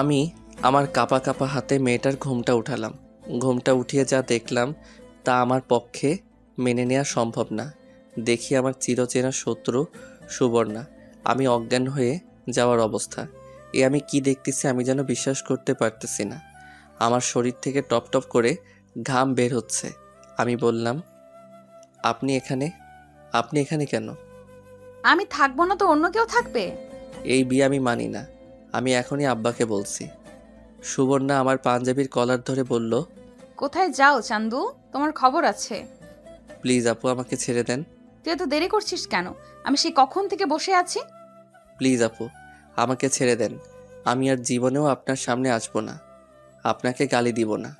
আমি আমার কাঁপা কাঁপা হাতে মেয়েটার ঘুমটা উঠালাম। ঘুমটা উঠিয়ে যা দেখলাম তা আমার পক্ষে মেনে নেওয়া সম্ভব না। দেখি আমার চিরচেনা শত্রু সুবর্ণা। আমি অজ্ঞান হয়ে যাওয়ার অবস্থা। আমি কি দেখতেছি আমি যেন বিশ্বাস করতে পারতেছি না। আমার শরীর থেকে টপ টপ করে ঘাম বের হচ্ছে। আমি বললাম, আপনি এখানে? আপনি এখানে কেন? আমি থাকবো না তো অন্য কেউ থাকবে? এই বিয়ে আমি মানি না। আমি এখনই আব্বাকে বলছি। সুবর্ণা আমার পাঞ্জাবির কলার ধরে বলল, কোথায় যাও চান্দু? তোমার খবর আছে। প্লিজ আপু আমাকে ছেড়ে দেন। তুই এত দেরি করছিস কেন? আমি সেই কখন থেকে বসে আছি। প্লিজ আপু আমাকে ছেড়ে দেন। আমি আর জীবনেও আপনার সামনে আসবো না। আপনাকে গালি দিব না।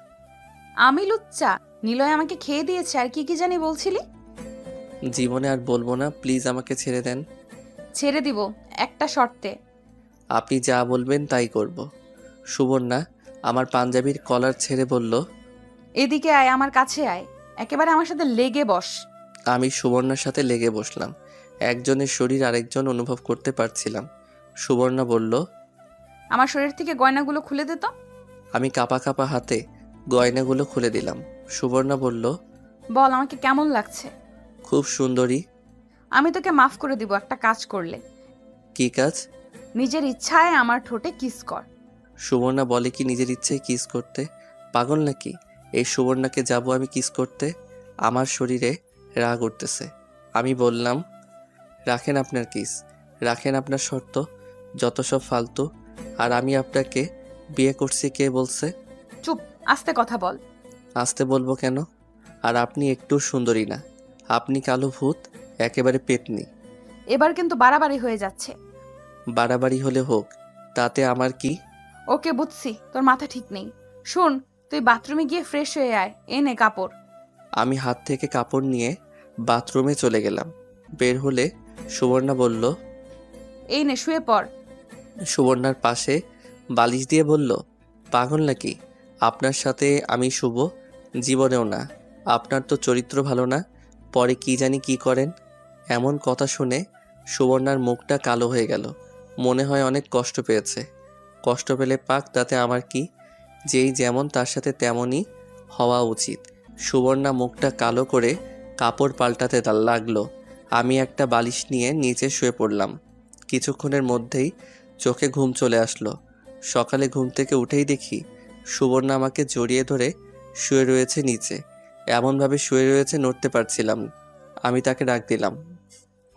আমি লুচ্চা? নিলয় আমাকে খেয়ে দিয়েছে আর কি কি জানি বলছিলি। জীবনে আর বলবো না, প্লিজ আমাকে ছেড়ে দেন। ছেড়ে দিব একটা শর্তে। আপনি যা বলবেন তাই করব। সুবর্ণা আমার পাঞ্জাবির কলার ছেড়ে বলল, এদিকে আয়, আমার কাছে আয়, একেবারে আমার সাথে লেগে বস। আমি সুবর্ণার সাথে লেগে বসলাম। একজনের শরীর আরেকজন অনুভব করতে পারছিলাম। সুবর্ণা বলল, আমার শরীর থেকে গয়নাগুলো খুলে দে তো। আমি কাঁপা কাঁপা হাতে গয়নাগুলো খুলে দিলাম। সুবর্ণা বলল, বল আমাকে কেমন লাগছে। খুব সুন্দরী। আমি তোকে মাফ করে দিব একটা কাজ করলে। কি কাজ? নিজের ইচ্ছায় আমার ঠোঁটে কিস কর। সুবর্ণা বলে কি নিজের ইচ্ছায় কিস করতে? পাগল নাকি? এই সুবর্ণাকে যাব আমি কিস করতে? আমার শরীরে রাগ উঠতেছে। আমি বললাম, রাখেন আপনার কিস, রাখেন আপনার শর্ত, যত সব ফালতু। আর আমি আপনাকে বিয়ে করছি কে বলছে? চুপ, আস্তে কথা বল। আসতে বলবো কেন? আর আপনি একটু সুন্দরী না। আপনি কালো ভূত, একেবারে পেতনি। এবার কিন্তু বাড়াবাড়ি হয়ে যাচ্ছে। বাড়াবাড়ি হলে হোক, তাতে আমার কি? ওকে বুঝছি, তোর মাথা ঠিক নেই। শোন, তুই বাথরুমে গিয়ে ফ্রেশ হয়ে আয়, এ নে কাপড়। আমি হাত থেকে কাপড় নিয়ে বাথরুমে চলে গেলাম। বের হলে সুবর্ণা বলল, এই নে শুয়ে পড়। সুবর্ণার পাশে বালিশ দিয়ে বলল, পাগল নাকি? আপনার সাথে আমি শুব? জীবনেও না। আপনার তো চরিত্র ভালো না, পরে কি জানি কি করেন। এমন কথা শুনে সুবর্ণার মুখটা কালো হয়ে গেল। মনে হয় অনেক কষ্ট পেয়েছে। কষ্ট পেলে পাক, তাতে আমার কি? যেই যেমন তার সাথে তেমনই হওয়া উচিত। সুবর্ণা মুখটা কালো করে কাপড় পাল্টাতে লাগলো। আমি একটা বালিশ নিয়ে নিচে শুয়ে পড়লাম। কিছুক্ষণের মধ্যেই চোখে ঘুম চলে আসলো। সকালে ঘুম থেকে উঠেই দেখি সুবর্ণা আমাকে জড়িয়ে ধরে শুয়ে রয়েছে নিচে। এমনভাবে শুয়ে রয়েছে নড়তে পারছিলাম। আমি তাকে ডাক দিলাম,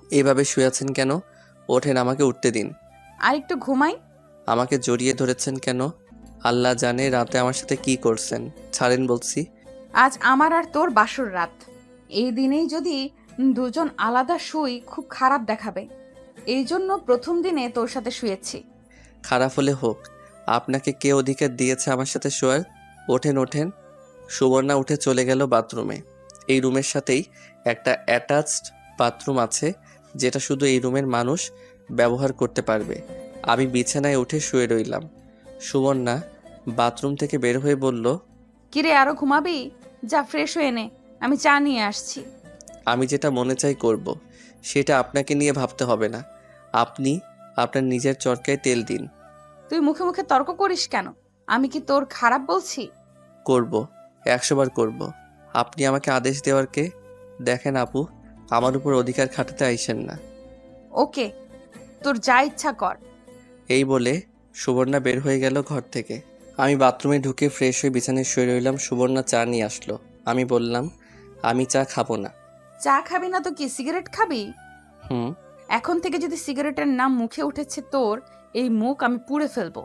এভাবে শুয়ে আছেন কেন? ওঠেন, আমাকে উঠতে দিন। আর একটু ঘুমাই। আমাকে জড়িয়ে ধরেছেন কেন? আল্লাহ জানে রাতে আমার সাথে কি করছেন। ছাড়েন বলছি। আজ আমার আর তোর বাসর রাত। এই দিনেই যদি দুজন আলাদা শুই খুব খারাপ দেখাবে। এই জন্য প্রথম দিনে তোর সাথে শুয়েছি। খারাপ হলে হোক, আপনাকে কে অধিকার দিয়েছে আমার সাথে শোয়ার? ওঠেন ওঠেন। সুবর্ণা উঠে চলে গেল বাথরুমে। এই রুমের সাথেই একটা অ্যাটাচড বাথরুম আছে, যেটা শুধু এই রুমের মানুষ ব্যবহার করতে পারবে। আমি বিছানায় উঠে শুয়ে রইলাম। সুবর্ণা বাথরুম থেকে বের হয়ে বলল, কিরে আরো ঘুমাবি? যা ফ্রেশ হয়ে নে, আমি চা নিয়ে আসছি। আমি যেটা মনে চাই করব, সেটা আপনাকে নিয়ে ভাবতে হবে না। আপনি আপনার নিজের চরকায় তেল দিন। তুই মুখে মুখে তর্ক করিস কেন? আমি কি তোর খারাপ বলছি? করব, 100 বার করব। আপনি আমাকে আদেশ দেওয়ার কে? দেখেন আপু, আমার উপর অধিকার খাটাতে আইসেন না। ওকে, তোর যা ইচ্ছা কর। এই বলে সুবর্ণা বের হয়ে গেল ঘর থেকে। আমি বাথরুমে ঢুকে ফ্রেশ হয়ে বিছানায় শুয়ে রইলাম। সুবর্ণা চা নিয়ে আসলো। আমি বললাম, আমি চা খাবো না। চা খাবি না তো কি সিগারেট খাবি? হুম। এখন থেকে যদি সিগারেটের নাম মুখে উঠেছে তোর, এই মুখ আমি পুড়ে ফেলবো।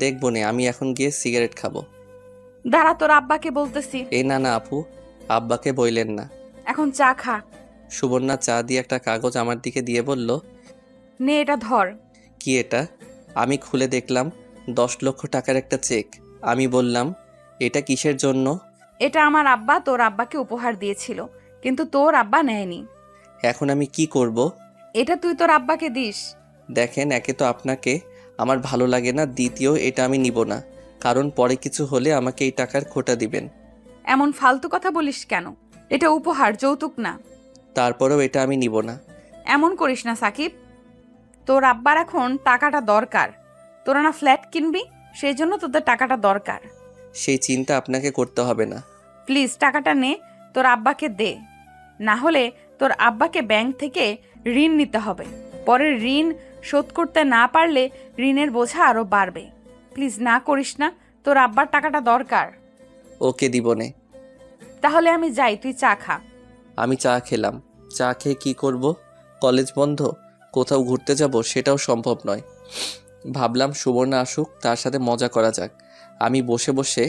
দেখবো নে, আমি এখন গিয়ে সিগারেট খাবো। দাঁড়া, তোর আব্বাকে বলতেছি। এই না না আপু, আব্বাকে বইলেন না। এখন চা খা। সুবর্ণা চা দিয়ে একটা কাগজ আমার দিকে দিয়ে বলল, নে এটা ধর। কি এটা? আমি খুলে দেখলাম 10 লক্ষ টাকার একটা চেক। আমি বললাম, এটা কিসের জন্য? এটা আমার আব্বা তোর আব্বাকে উপহার দিয়েছিল, কিন্তু তোর আব্বা নেয়নি। এখন আমি কি করব? এটা তুই তোর আব্বাকে দিস। দেখেন, একে তো আপনাকে আমার ভালো লাগে না, দ্বিতীয় এটা আমি নিব না, কারণ পরে কিছু হলে আমাকে এই টাকার খোটা দিবেন। এমন ফালতু কথা বলিস কেন? এটা উপহার, যৌতুক না। তারপরেও এটা আমি নিব না। এমন করিস না সাকিব। তোর আব্বার এখন টাকাটা দরকার। তোরা না ফ্ল্যাট কিনবি, সেই জন্য তোদের টাকাটা দরকার। সেই চিন্তা আপনাকে করতে হবে না। প্লিজ টাকাটা নে, তোর আব্বাকে দে। না হলে তোর আব্বাকে ব্যাংক থেকে ঋণ নিতে হবে। পরে ঋণ শোধ করতে না পারলে ঋণের বোঝা আরো বাড়বে। প্লিজ না করিস না, তোর আব্বার টাকাটা দরকার। ওকে দিবনে। তাহলে আমি যাই, তুই চা খা। আমি চা খেলাম। চা খেয়ে কী করব? কলেজ বন্ধ, কোথাও ঘুরতে যাব সেটাও সম্ভব নয়। ভাবলাম সুবর্ণা আসুক, তার সাথে মজা করা যাক। আমি বসে বসে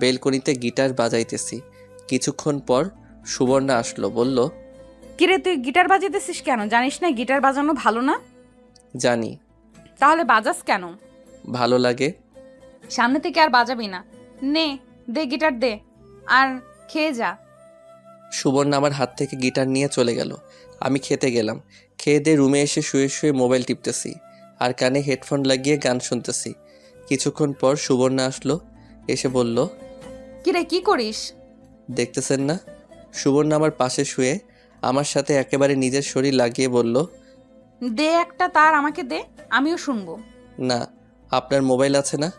বেলকনিতে গিটার বাজাইতেছি। কিছুক্ষণ পর সুবর্ণা আসলো, বলল, কিরে তুই গিটার বাজাতেছিস কেন? জানিস না গিটার বাজানো ভালো না? জানি। তাহলে বাজাস কেন? ভালো লাগে। সামনে থেকে আর বাজাবি না। নে, দে গিটার দে, আর খেয়ে যা। সুবর্ণা আমার হাত থেকে গিটার নিয়ে চলে গেল। আমি খেতে গেলাম। খেয়ে দিয়ে রুমে এসে শুয়ে শুয়ে মোবাইল টিপতেছি আর কানে হেডফোন লাগিয়ে গান শুনতেছি। কিছুক্ষণ পর সুবর্ণা আসলো, এসে বলল, কিরে কি করিস? দেখতেছেন না? সুবর্ণা আমার পাশে শুয়ে আমার সাথে একেবারে নিজের শরীর লাগিয়ে বলল, দে একটা তার আমাকে দে, আমিও শুনবো। না, আপনার মোবাইল আছে না?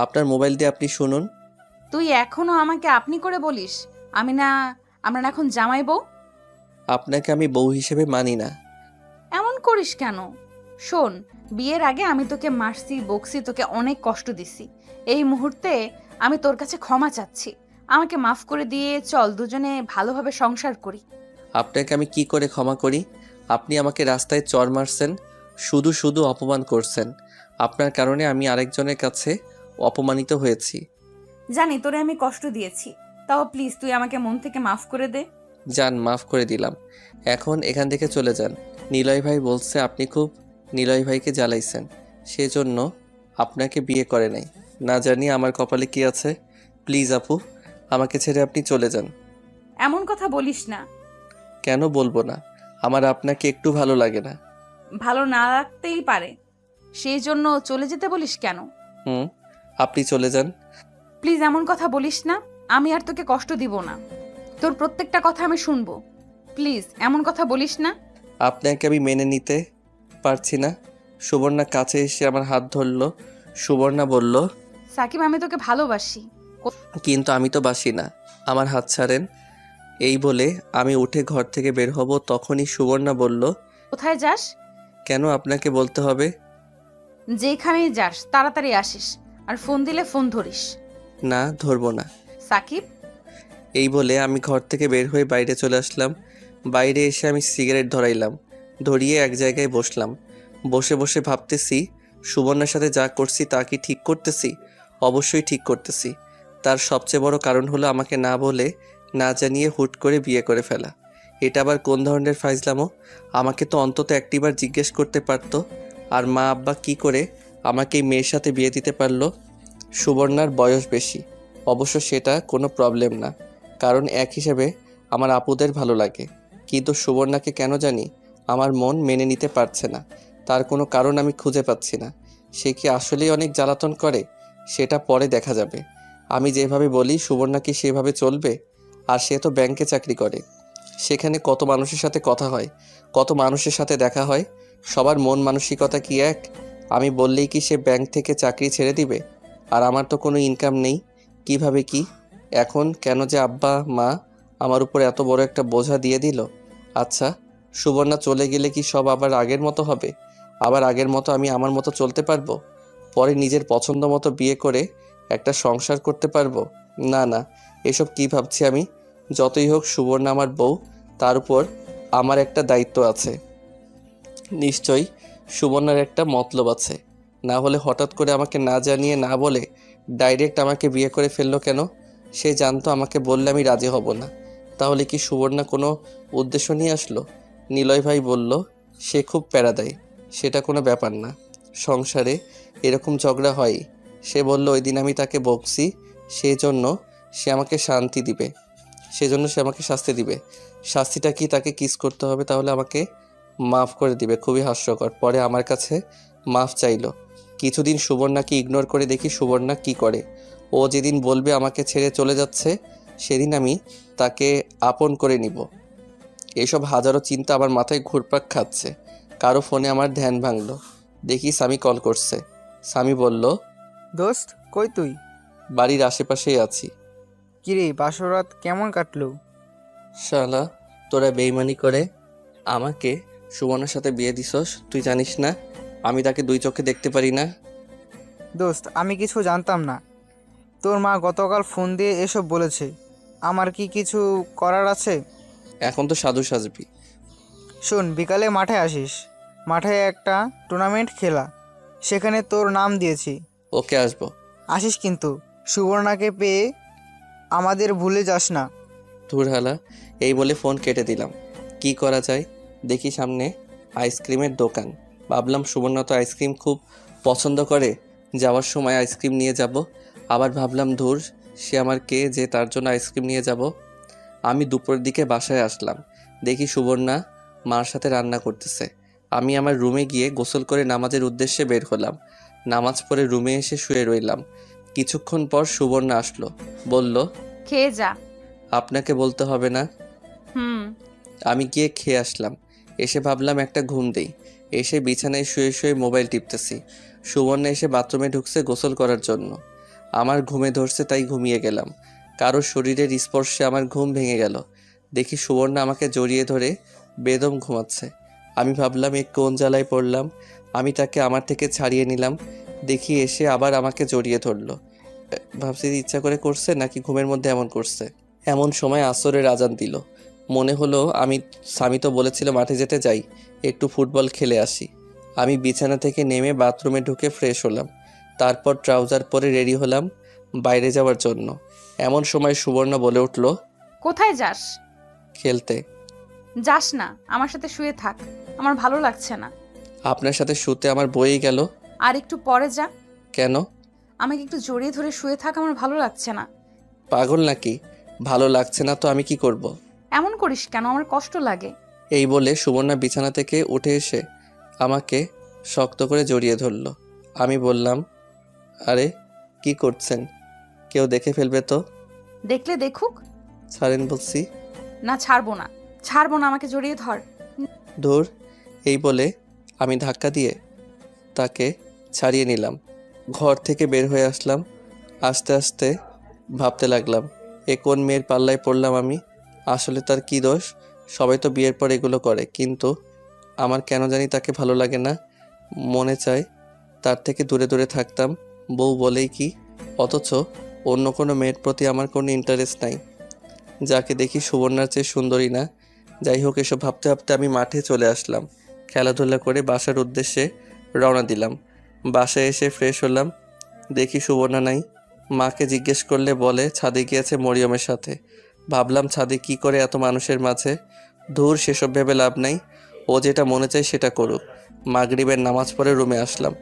আপনার মোবাইল দিয়ে আপনি শুনুন। তুই এখনো আমাকে আপনি করে বলিস? আমি না, আমরা না এখন জামাই বউ? আপনাকে আমি বউ হিসেবে মানি না। এমন করিস কেন? শোন, বিয়ের আগে আমি তোকে মারছি, বকছি, তোকে অনেক কষ্ট দিছি। এই মুহূর্তে আমি তোর কাছে ক্ষমা চাচ্ছি। আমাকে মাফ করে দিয়ে চল দুজনে ভালোভাবে সংসার করি। আপনাকে আমি কি করে ক্ষমা করি? আপনি আমাকে রাস্তায় চড় মারছেন, শুধু শুধু অপমান করছেন। আপনার কারণে আমি আরেকজনের কাছে অপমানিত হয়েছি। জানি তোরে আমি কষ্ট দিয়েছি, তাও প্লিজ তুই আমাকে মন থেকে মাফ করে দে। যান, মাফ করে দিলাম। এখন এখান থেকে চলে যান। নিলয় ভাই বলছে আপনি খুব নিলয় ভাইকে জ্বালাইছেন, সেজন্য আপনাকে বিয়ে করে নাই। না জানি আমার কপালে কি আছে। প্লিজ আপু, আমাকে ছেড়ে আপনি চলে যান। এমন কথা বলিস না। কেন বলবো না? আমার আপনাকে একটু ভালো লাগে না। ভালো না লাগতেই পারে, সেই জন্য চলে যেতে বলিস কেন? হুম, আপনি চলে যান। প্লিজ এমন কথা বলিস না। আমি আর তোকে কষ্ট দিব না, তোর প্রত্যেকটা কথা আমি শুনবো। প্লিজ এমন কথা বলিস না। আপনাকে আমি মেনে নিতে পারছি না। সুবর্ণা কাছে এসে আমার হাত ধরলো। সুবর্ণা বলল, সাকিব আমি তোকে ভালোবাসি। কিন্তু আমি তো বাসি না, আমার হাত ছাড়েন। এই বলে আমি উঠে ঘর থেকে বের হব, তখনই সুবর্ণা বলল, কোথায় যাস? কেন আপনাকে বলতে হবে? যেখানেই যাস তাড়াতাড়ি আসিস, আর ফোন দিলে ফোন ধরিস। না, ধরবো না। সাকিব। এই বলে আমি ঘর থেকে বের হয়ে বাইরে চলে আসলাম। বাইরে এসে আমি সিগারেট ধরাইলাম, ধরিয়ে এক জায়গায় বসলাম। বসে বসে ভাবতেছি, সুবর্ণার সাথে যা করছি তা কি ঠিক করতেছি? অবশ্যই ঠিক করতেছি। তার সবচেয়ে বড় কারণ হলো আমাকে না বলে, না জানিয়ে হুট করে বিয়ে করে ফেলা। এটা আবার কোন ধরনের ফাইজলামো? আমাকে তো অন্তত একটিবার জিজ্ঞেস করতে পারতো। আর মা আব্বা কি করে আমাকে এই মেয়ের সাথে বিয়ে দিতে পারলো? সুবর্ণার বয়স বেশি, অবশ্য সেটা কোনো প্রবলেম না, কারণ এক হিসেবে আমার আপুদের ভালো লাগে। কিন্তু সুবর্ণাকে কেন জানি আমার মন মেনে নিতে পারছে না। তার কোনো কারণ আমি খুঁজে পাচ্ছি না। সে কি আসলেই অনেক জ্বালাতন করে? সেটা পরে দেখা যাবে। আমি যেভাবে বলি সুবর্ণা কি সেভাবে চলবে? আর সে তো ব্যাংকে চাকরি করে, সেখানে কত মানুষের সাথে কথা হয়, কত মানুষের সাথে দেখা হয়। সবার মন মানসিকতা কি এক? আমি বললেই কি সে ব্যাংক থেকে চাকরি ছেড়ে দিবে? আর আমার তো কোনো ইনকাম নেই, কিভাবে কি? এখন কেন যে আব্বা মা আমার উপর এত বড় একটা বোঝা দিয়ে দিল? আচ্ছা, সুবর্ণা চলে গেলে কি সব আবার আগের মতো হবে? আবার আগের মতো আমি আমার মতো চলতে পারবো? পরে নিজের পছন্দ মতো বিয়ে করে একটা সংসার করতে পারবো? না না, এসব কি ভাবছি আমি? যতই হোক সুবর্ণা আমার বউ, তার উপর আমার একটা দায়িত্ব আছে। নিশ্চয়ই সুবর্ণার একটা মতলব আছে, না হলে হঠাৎ করে আমাকে না জানিয়ে না বলে ডাইরেক্ট আমাকে বিয়ে করে ফেললো কেন? সে জানতো আমাকে বললে আমি রাজি হব না। তাহলে কি সুবর্ণা কোনো উদ্দেশ্য নিয়ে আসলো? নিলয় ভাই বলল সে খুব প্যারা দেয়, সেটা কোনো ব্যাপার না, সংসারে এরকম ঝগড়া হয়। সে বলল ওই দিন আমি তাকে বকছি, সেজন্য সে আমাকে শাস্তি দিবে। শাস্তিটা কি? তাকে কিস করতে হবে, তাহলে আমাকে মাফ করে দিবে। খুবই হাস্যকর। পরে আমার কাছে মাফ চাইলো। কিছুদিন সুবর্ণাকে ইগনোর করে দেখি সুবর্ণা কি করে। ও যেদিন বলবে আমাকে ছেড়ে চলে যাচ্ছে, সেদিন আমি তাকে আপন করে নিব। এসব হাজারো চিন্তা আমার মাথায় ঘুরপাক খাচ্ছে। কারো ফোনে আমার ধ্যান ভাঙলো। দেখি স্বামী কল করছে। স্বামী বলল, দোস্ত কই তুই? বাড়ির আশেপাশেই আছি। কিরে বাসরাত কেমন কাটলো? শালা, তোরা বেইমানি করে আমাকে সুবর্ণার সাথে বিয়ে দিছস। তুই জানিস না আমি তাকে দুই চোখে দেখতে পারি না? দোস্ত আমি কিছু জানতাম না। তোর মা গতকাল ফোন দিয়ে এসব বলেছে। আমার কি কিছু করার আছে? এখন তো সাধু সাজবি। শোন, বিকালে মাঠে আসিস। মাঠে একটা টুর্নামেন্ট খেলা, সেখানে তোর নাম দিয়েছি। ওকে, আসবো। আসিস কিন্তু। সুবর্ণাকে পেয়ে আমাদের ভুলে যাস না। ধুর হালা, এই বলে ফোন কেটে দিলাম। কি করা যায় দেখি, সামনে আইসক্রিমের দোকান। ভাবলাম সুবর্ণা তো আইসক্রিম খুব পছন্দ করে, যাওয়ার সময় আইসক্রিম নিয়ে যাব। আবার ভাবলাম ধুর, সে আমার কে যে তার জন্য আইসক্রিম নিয়ে যাব। আমি দুপুরের দিকে বাসায় আসলাম। দেখি সুবর্ণা মার সাথে রান্না করতেছে। আমি আমার রুমে গিয়ে গোসল করে নামাজের উদ্দেশ্যে বের হলাম। নামাজ পড়ে রুমে এসে শুয়ে রইলাম। কিছুক্ষণ পর সুবর্ণা আসলো, বলল, খেয়ে যা। আপনাকে বলতে হবে না। হুম। আমি গিয়ে খেয়ে আসলাম। এসে ভাবলাম একটা ঘুম দেই। এসে বিছানায় শুয়ে শুয়ে মোবাইল টিপতেছি। সুবর্ণা এসে বাথরুমে ঢুকছে গোসল করার জন্য। আমার ঘুমে ধরছে, তাই ঘুমিয়ে গেলাম। কারো শরীরের স্পর্শে আমার ঘুম ভেঙে গেল। দেখি সুবর্ণা আমাকে জড়িয়ে ধরে বেদম ঘুমাচ্ছে। আমি ভাবলাম এ কোন জ্বালায় পড়লাম। আমি তাকে আমার থেকে ছাড়িয়ে নিলাম। দেখি এসে আবার আমাকে জড়িয়ে ধরলো। ভাবছি ইচ্ছা করে করছে নাকি ঘুমের মধ্যে এমন করছে। এমন সময় আসরের আজান দিল। মনে হলো স্বামী তো বলেছিল মাঠে যেতে, যাই একটু ফুটবল খেলে আসি। আমি বিছানা থেকে নেমে বাথরুমে ঢুকে ফ্রেশ হলাম। তারপর ট্রাউজার পরে রেডি হলাম বাইরে যাওয়ার জন্য। এমন সময় সুবর্ণা বলে উঠল, কোথায় যাস? খেলতে। যাস না, আমার সাথে শুয়ে থাক, আমার ভালো লাগছে না। আপনার সাথে শুতে আমার বয়েই গেল। আর একটু পরে যা। কেন? আমাকে একটু জড়িয়ে ধরে শুয়ে থাক, আমার ভালো লাগছে না। পাগল নাকি? ভালো লাগছে না তো আমি কি করব? এমন করিস কেন, আমার কষ্ট লাগে। এই বলে সুবর্ণা বিছানা থেকে উঠে এসে আমাকে শক্ত করে জড়িয়ে ধরল। আমি বললাম, আরে কি করছেন? কেউ দেখে ফেলবে তো। দেখলে দেখুক। ছাড়েন বলছি। না, ছাড়বো না, ছাড়বো না, আমাকে জড়িয়ে ধর। ধুর, এই বলে আমি ধাক্কা দিয়ে তাকে ছাড়িয়ে নিলাম। ঘর থেকে বের হয়ে আসলাম। আস্তে আস্তে ভাবতে লাগলাম, এ কোন মেয়ের পাল্লায় পড়লাম আমি। আসলে তার কি দোষ? সবাই তো বিয়ের পর এগুলো করে, কিন্তু আমার কেন জানি তাকে ভালো লাগে না। মনে চায় তার থেকে দূরে দূরে থাকতাম। বউ বলেই কি, অথচ অন্য কোনো মেয়ের প্রতি আমার কোনো ইন্টারেস্ট নাই। যাকে দেখি সুবর্ণার চেয়ে সুন্দরী না। যাই হোক, এসব ভাবতে ভাবতে আমি মাঠে চলে আসলাম। খেলাধুলা করে বাসার উদ্দেশ্যে রওনা দিলাম। বাসায় এসে ফ্রেশ হলাম। দেখি সুবর্ণা নাই। মাকে জিজ্ঞেস করলে বলে ছাদে গিয়েছে মরিয়মের সাথে। ভাবলাম ছাদে কি করে এত মানুষের মাঝে। ধুর, সেসব ভেবে লাভ নাই। ও যেটা মনে চায় সেটা করুক। মাগরিবের নামাজ পড়ে রুমে আসলাম।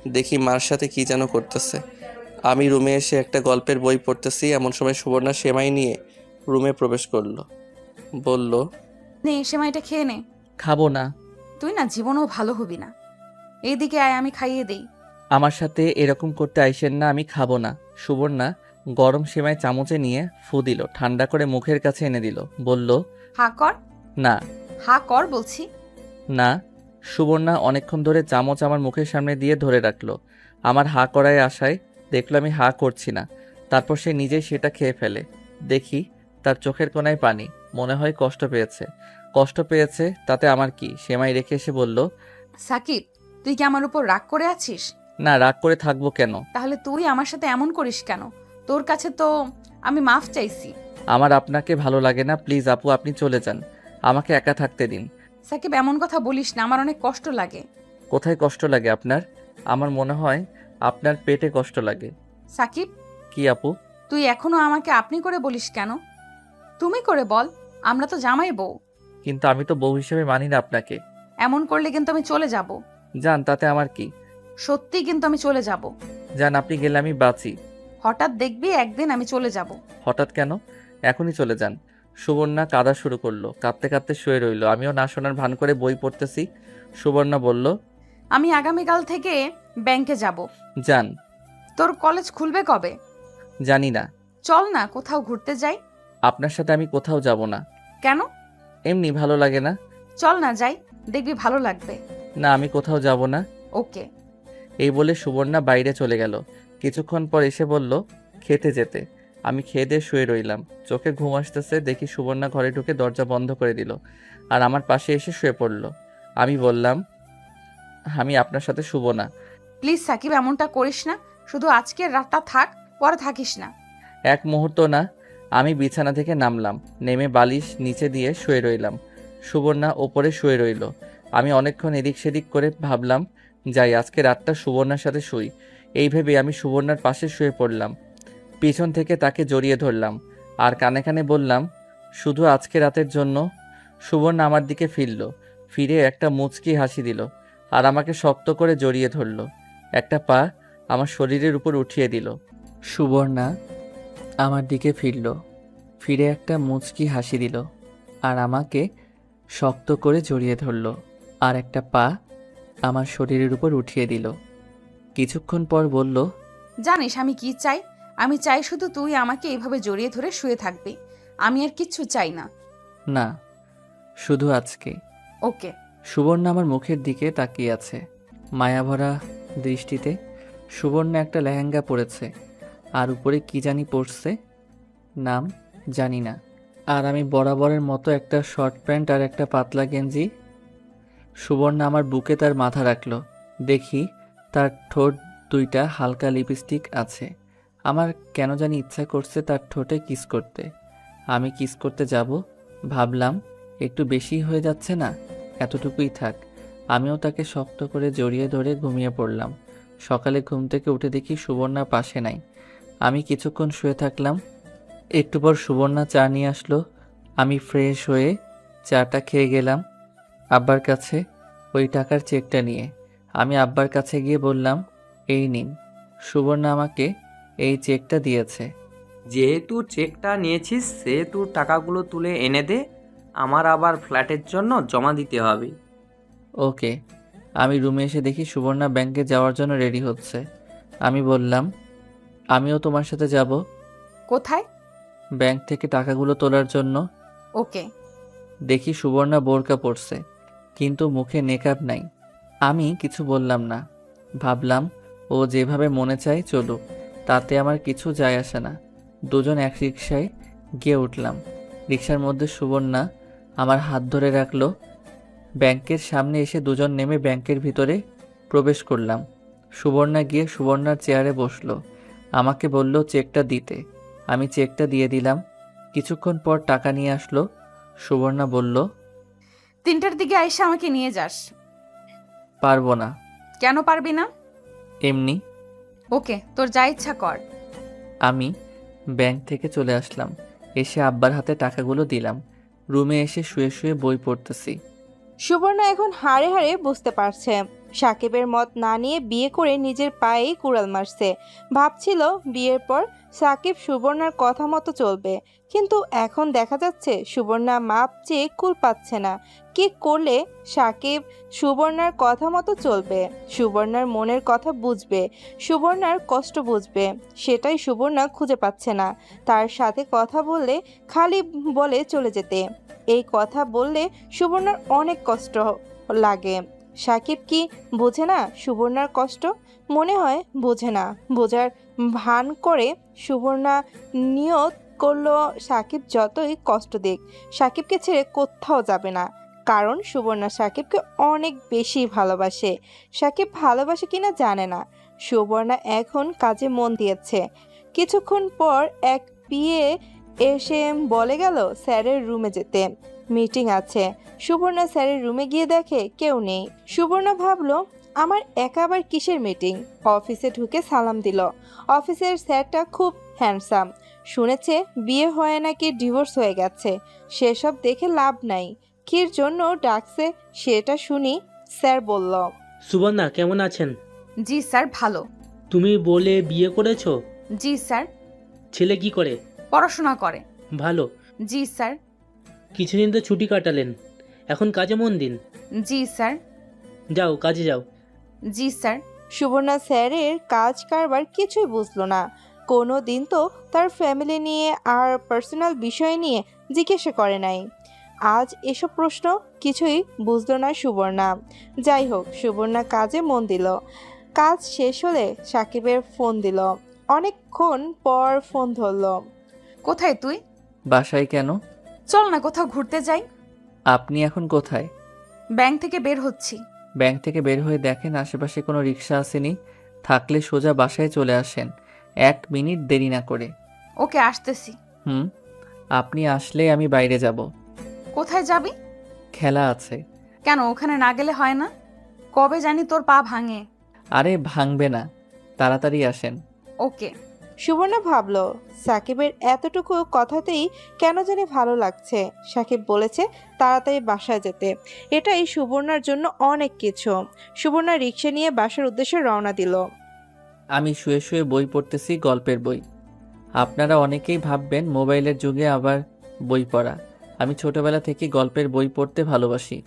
দেখি মার সাথে কি যেন করতেছে। আমি রুমে এসে একটা গল্পের বই পড়তেছি, এমন সময় সুবর্ণা সেমাই নিয়ে রুমে প্রবেশ করলো। বলল, নে সেমাইটা খেয়ে নে। খাবো না। তুই না জীবনেও ভালো হবি না। এইদিকে আয়, আমি খাইয়ে দেই। আমার সাথে এরকম করতে আইসেন না, আমি খাবো না। সুবর্ণা গরম সেমাই চামচে নিয়ে ফু দিল, ঠান্ডা করে মুখের কাছে এনে দিল, বলল, হা কর। না। হা কর বলছি। না। সুবর্ণা অনেকক্ষণ ধরে চামচ আমার মুখের সামনে দিয়ে ধরে রাখলো। আমার হা করায় আশায় দেখলো আমি হা করছি না। তারপর সে নিজেই সেটা খেয়ে ফেলে। দেখি তার চোখের কোণায় পানি। মনে হয় কষ্ট পেয়েছে। কষ্ট পেয়েছে তাতে আমার কি? সেমাই রেখে এসে বলল, সাকিব, তুই কি আমার উপর রাগ করে আছিস? না, রাগ করে থাকবো কেন? তাহলে তুই আমার সাথে এমন করিস কেন? তোর কাছে তো আমি মাফ চাইছি। আমার আপনাকে ভালো লাগে না, প্লিজ আপু আপনি চলে যান, আমাকে একা থাকতে দিন। সাকিব, এমন কথা বলিস না, আমার অনেক কষ্ট লাগে। কোথায় কষ্ট লাগে আপনার? আমার মনে হয় আপনার পেটে কষ্ট লাগে। সাকিব, কি আপু? তুই এখনো আমাকে আপনি করে বলিস কেন? তুমি করে বল, আমরা তো জামাই বউ। কিন্তু আমি তো বউ হিসেবে মানি না আপনাকে। এমন করলে কিন্তু আমি চলে যাব। যান, তাতে আমার কি? সত্যি কিন্তু আমি চলে যাব। যান, আপনি গেলে আমি বাঁচি। হঠাৎ দেখবি একদিন আমি চলে যাব। হঠাৎ কেন? এখনই চলে যান। সুবর্ণা কাঁদা শুরু করলো, কাঁদতে কাঁদতে শুয়ে রইল। আমিও না শোনার ভান করে বই পড়তেছি। সুবর্ণা বলল, আমি আগামীকাল থেকে ব্যাংকে যাব। যান। তোর কলেজ খুলবে কবে? জানি না। চল না কোথাও ঘুরতে যাই। আপনার সাথে আমি কোথাও যাব না। কেন? এমনি ভালো লাগে না। চল না যাই, দেখবি ভালো লাগবে। না, আমি কোথাও যাব না। ওকে। এই বলে সুবর্ণা বাইরে চলে গেল। কিছুক্ষণ পর এসে বলল খেতে যেতে। আমি খেয়ে দিয়ে শুয়ে রইলাম। চোখে ঘুম আসতেছে, দেখি সুবর্ণা ঘরে ঢুকে দরজা বন্ধ করে দিল আর আমার পাশে এসে শুয়ে পড়ল। আমি বললাম, আমি আপনার সাথে শুব না। প্লিজ সাকিব, এমনটা করিস না। শুধু আজকের রাতটা থাক, পরে থাকিস না। এক মুহূর্ত না। আমি বিছানা থেকে নামলাম, নেমে বালিশ নিচে দিয়ে শুয়ে রইলাম। সুবর্ণা ওপরে শুয়ে রইল। আমি অনেকক্ষণ এদিক সেদিক করে ভাবলাম, যাই আজকে রাতটা সুবর্ণার সাথে শুই। এই ভেবে আমি সুবর্ণার পাশে শুয়ে পড়লাম। পিছন থেকে তাকে জড়িয়ে ধরলাম আর কানে কানে বললাম, শুধু আজকে রাতের জন্য। সুবর্ণা আমার দিকে ফিরল, ফিরে একটা মুচকি হাসি দিল আর আমাকে শক্ত করে জড়িয়ে ধরল। একটা পা আমার শরীরের উপর উঠিয়ে দিল। সুবর্ণা আমার দিকে ফিরল, ফিরে একটা মুচকি হাসি দিল আর আমাকে শক্ত করে জড়িয়ে ধরল আর একটা পা আমার শরীরের উপর উঠিয়ে দিল। কিছুক্ষণ পর বলল, জানিস আমি কি চাই? আমি চাই শুধু তুই আমাকে এইভাবে জড়িয়ে ধরে শুয়ে থাকবি। আমি আর কিচ্ছু চাই না। না, শুধু আজকে। ওকে। সুবর্ণা আমার মুখের দিকে তাকিয়ে আছে মায়াভরা দৃষ্টিতে। সুবর্ণা একটা লেহেঙ্গা পরেছে আর উপরে কি জানি পরছে, নাম জানি না। আর আমি বরাবরের মতো একটা শর্ট প্যান্ট আর একটা পাতলা গেঞ্জি। সুবর্ণা আমার বুকে তার মাথা রাখলো। দেখি তার ঠোঁট দুইটা হালকা লিপস্টিক আছে। আমার কেন জানি ইচ্ছা করছে তার ঠোঁটে কিস করতে। আমি কিস করতে যাব, ভাবলাম একটু বেশি হয়ে যাচ্ছে না, এতটুকুই থাক। আমিও তাকে শক্ত করে জড়িয়ে ধরে ঘুমিয়ে পড়লাম। সকালে ঘুম থেকে উঠে দেখি সুবর্ণা পাশে নাই। আমি কিছুক্ষণ শুয়ে থাকলাম। একটু পর সুবর্ণা চা নিয়ে আসলো। আমি ফ্রেশ হয়ে চাটা খেয়ে গেলাম আব্বার কাছে ওই টাকার চেকটা নিয়ে। আমি আব্বার কাছে গিয়ে বললাম, এই নিন। সুবর্ণা আমাকে এই চেকটা দিয়েছে। যেহেতু চেকটা নিয়েছিস সেহেতু টাকাগুলো তুলে এনে দে, আমার আবার ফ্ল্যাটের জন্য জমা দিতে হবে। ওকে। আমি রুমে এসে দেখি সুবর্ণা ব্যাংকে যাওয়ার জন্য রেডি হচ্ছে। আমি বললাম, আমিও তোমার সাথে যাব কোথায়? ব্যাংক থেকে টাকাগুলো তোলার জন্য। ওকে। দেখি সুবর্ণা বোরকা পরছে, কিন্তু মুখে নেকআপ নাই। আমি কিছু বললাম না, ভাবলাম ও যেভাবে মনে চায় চলুক, তাতে আমার কিছু যায় আসে না। দুজন এক রিকশায় গিয়ে উঠলাম। রিকশার মধ্যে সুবর্ণা আমার হাত ধরে রাখলো। ব্যাংকের সামনে এসে দুজন নেমে ব্যাংকের ভিতরে প্রবেশ করলাম। সুবর্ণা গিয়ে সুবর্ণার চেয়ারে বসলো, আমাকে বলল চেকটা দিতে। আমি চেকটা দিয়ে দিলাম। কিছুক্ষণ পর টাকা নিয়ে আসলো। সুবর্ণা বলল, 3টার দিকে আইসা আমাকে নিয়ে যাস। পারবো না। কেন পারবি না? এমনি। ওকে, তোর যা ইচ্ছা কর। আমি ব্যাংক থেকে চলে আসলাম। এসে আব্বার হাতে টাকাগুলো দিলাম। রুমে এসে শুয়ে শুয়ে বই পড়তেছি। সুবর্ণা এখন হাড়ে হাড়ে বুঝতে পারছে সাকিবের মত না নিয়ে বিয়ে করে নিজের পায়েই কুড়াল মারছে। ভাবছিল বিয়ের পর সাকিব সুবর্ণার কথা মতো চলবে, কিন্তু এখন দেখা যাচ্ছে সুবর্ণা মাপ চেয়ে কুল পাচ্ছে না। কি করলে সাকিব সুবর্ণার কথা মতো চলবে, সুবর্ণার মনের কথা বুঝবে, সুবর্ণার কষ্ট বুঝবে, সেটাই সুবর্ণা খুঁজে পাচ্ছে না। তার সাথে কথা বললে খালি বলে চলে যেতে। এই কথা বললে সুবর্ণার অনেক কষ্ট লাগে। সাকিব কি বোঝে না সুবর্ণার কষ্ট? মনে হয় বোঝে না। বোঝার ভান করে সুবর্ণা নিয়ত করলো সাকিব যতই কষ্ট দিক সাকিবকে ছেড়ে কোথাও যাবে না, কারণ সুবর্ণা সাকিবকে অনেক বেশি ভালোবাসে। সাকিব ভালোবাসে কিনা জানে না। সুবর্ণা এখন কাজে মন দিয়েছে। কিছুক্ষণ পর এক পিএ এসে বলে গেল স্যারের রুমে যেতে, মিটিং আছে। সুবর্ণা স্যারের রুমে গিয়ে দেখে কেউ নেই। সুবর্ণা ভাবলো আমার একা আবার কিসের মিটিং। অফিসে ঢুকে সালাম দিল। অফিসের স্যারটা খুব হ্যান্ডসাম। শুনেছে বিয়ে হয়ে নাকি ডিভোর্স হয়ে গেছে। সেসব দেখে লাভ নাই, কির জন্য ডাকছে সেটা শুনি। স্যার বলল, সুবর্ণা কেমন আছেন? জি স্যার, ভালো। তুমি বলে বিয়ে করেছো? জি স্যার। ছেলে কি করে? পড়াশোনা করে। ভালো। জি স্যার। কিছুদিন তো ছুটি কাটালেন, এখন কাজে মন দিন। জি স্যার। যাও কাজে যাও। জি স্যার। সুবর্ণা স্যারের কাজ কারবার কিছুই বুঝলো না। কোনো দিন তো তার ফ্যামিলি নিয়ে আর পার্সোনাল বিষয় নিয়ে জিজ্ঞাসা করে নাই। আজ এসব প্রশ্ন কিছুই বুঝলো না সুবর্ণা। যাই হোক, সুবর্ণা কাজে মন দিল। কাজ শেষ হলে সাকিবের ফোন দিল। অনেকক্ষণ পর ফোন ধরলো। কোথায় তুই? বাসায় কেন? চল না কোথাও ঘুরতে যাই। আপনি এখন কোথায়? ব্যাংক থেকে বের হচ্ছি। ব্যাংক থেকে বের হয়ে দেখেন আশেপাশে কোনো রিক্সা আসেনি। থাকলে সোজা বাসায় চলে আসেন, 1 মিনিট দেরি না করে। ওকে, আসতেছি। হুম, আপনি আসলে আমি বাইরে যাব। কোথায় যাবি? খেলা আছে। কেন, ওখানে না গেলে হয় না? কবে জানি তোর পা ভাঙে। আরে ভাঙবে না, তাড়াতাড়ি আসেন। ওকে। সুবর্ণা ভাবলো সাকিবের এতটুকু কথাতেই কেন জানি ভালো লাগছে। সাকিব বলেছে তাড়াতাড়ি বাসায় যেতে, এটাই সুবর্ণার জন্য অনেক কিছু। সুবর্ণা রিক্সা নিয়ে বাসার উদ্দেশ্যে রওনা দিল। আমি শুয়ে শুয়ে বই পড়তেছি, গল্পের বই। আপনারা অনেকেই ভাববেন মোবাইলের যুগে আবার বই পড়া। আমি ছোটবেলা থেকে গল্পের বই পড়তে ভালোবাসি।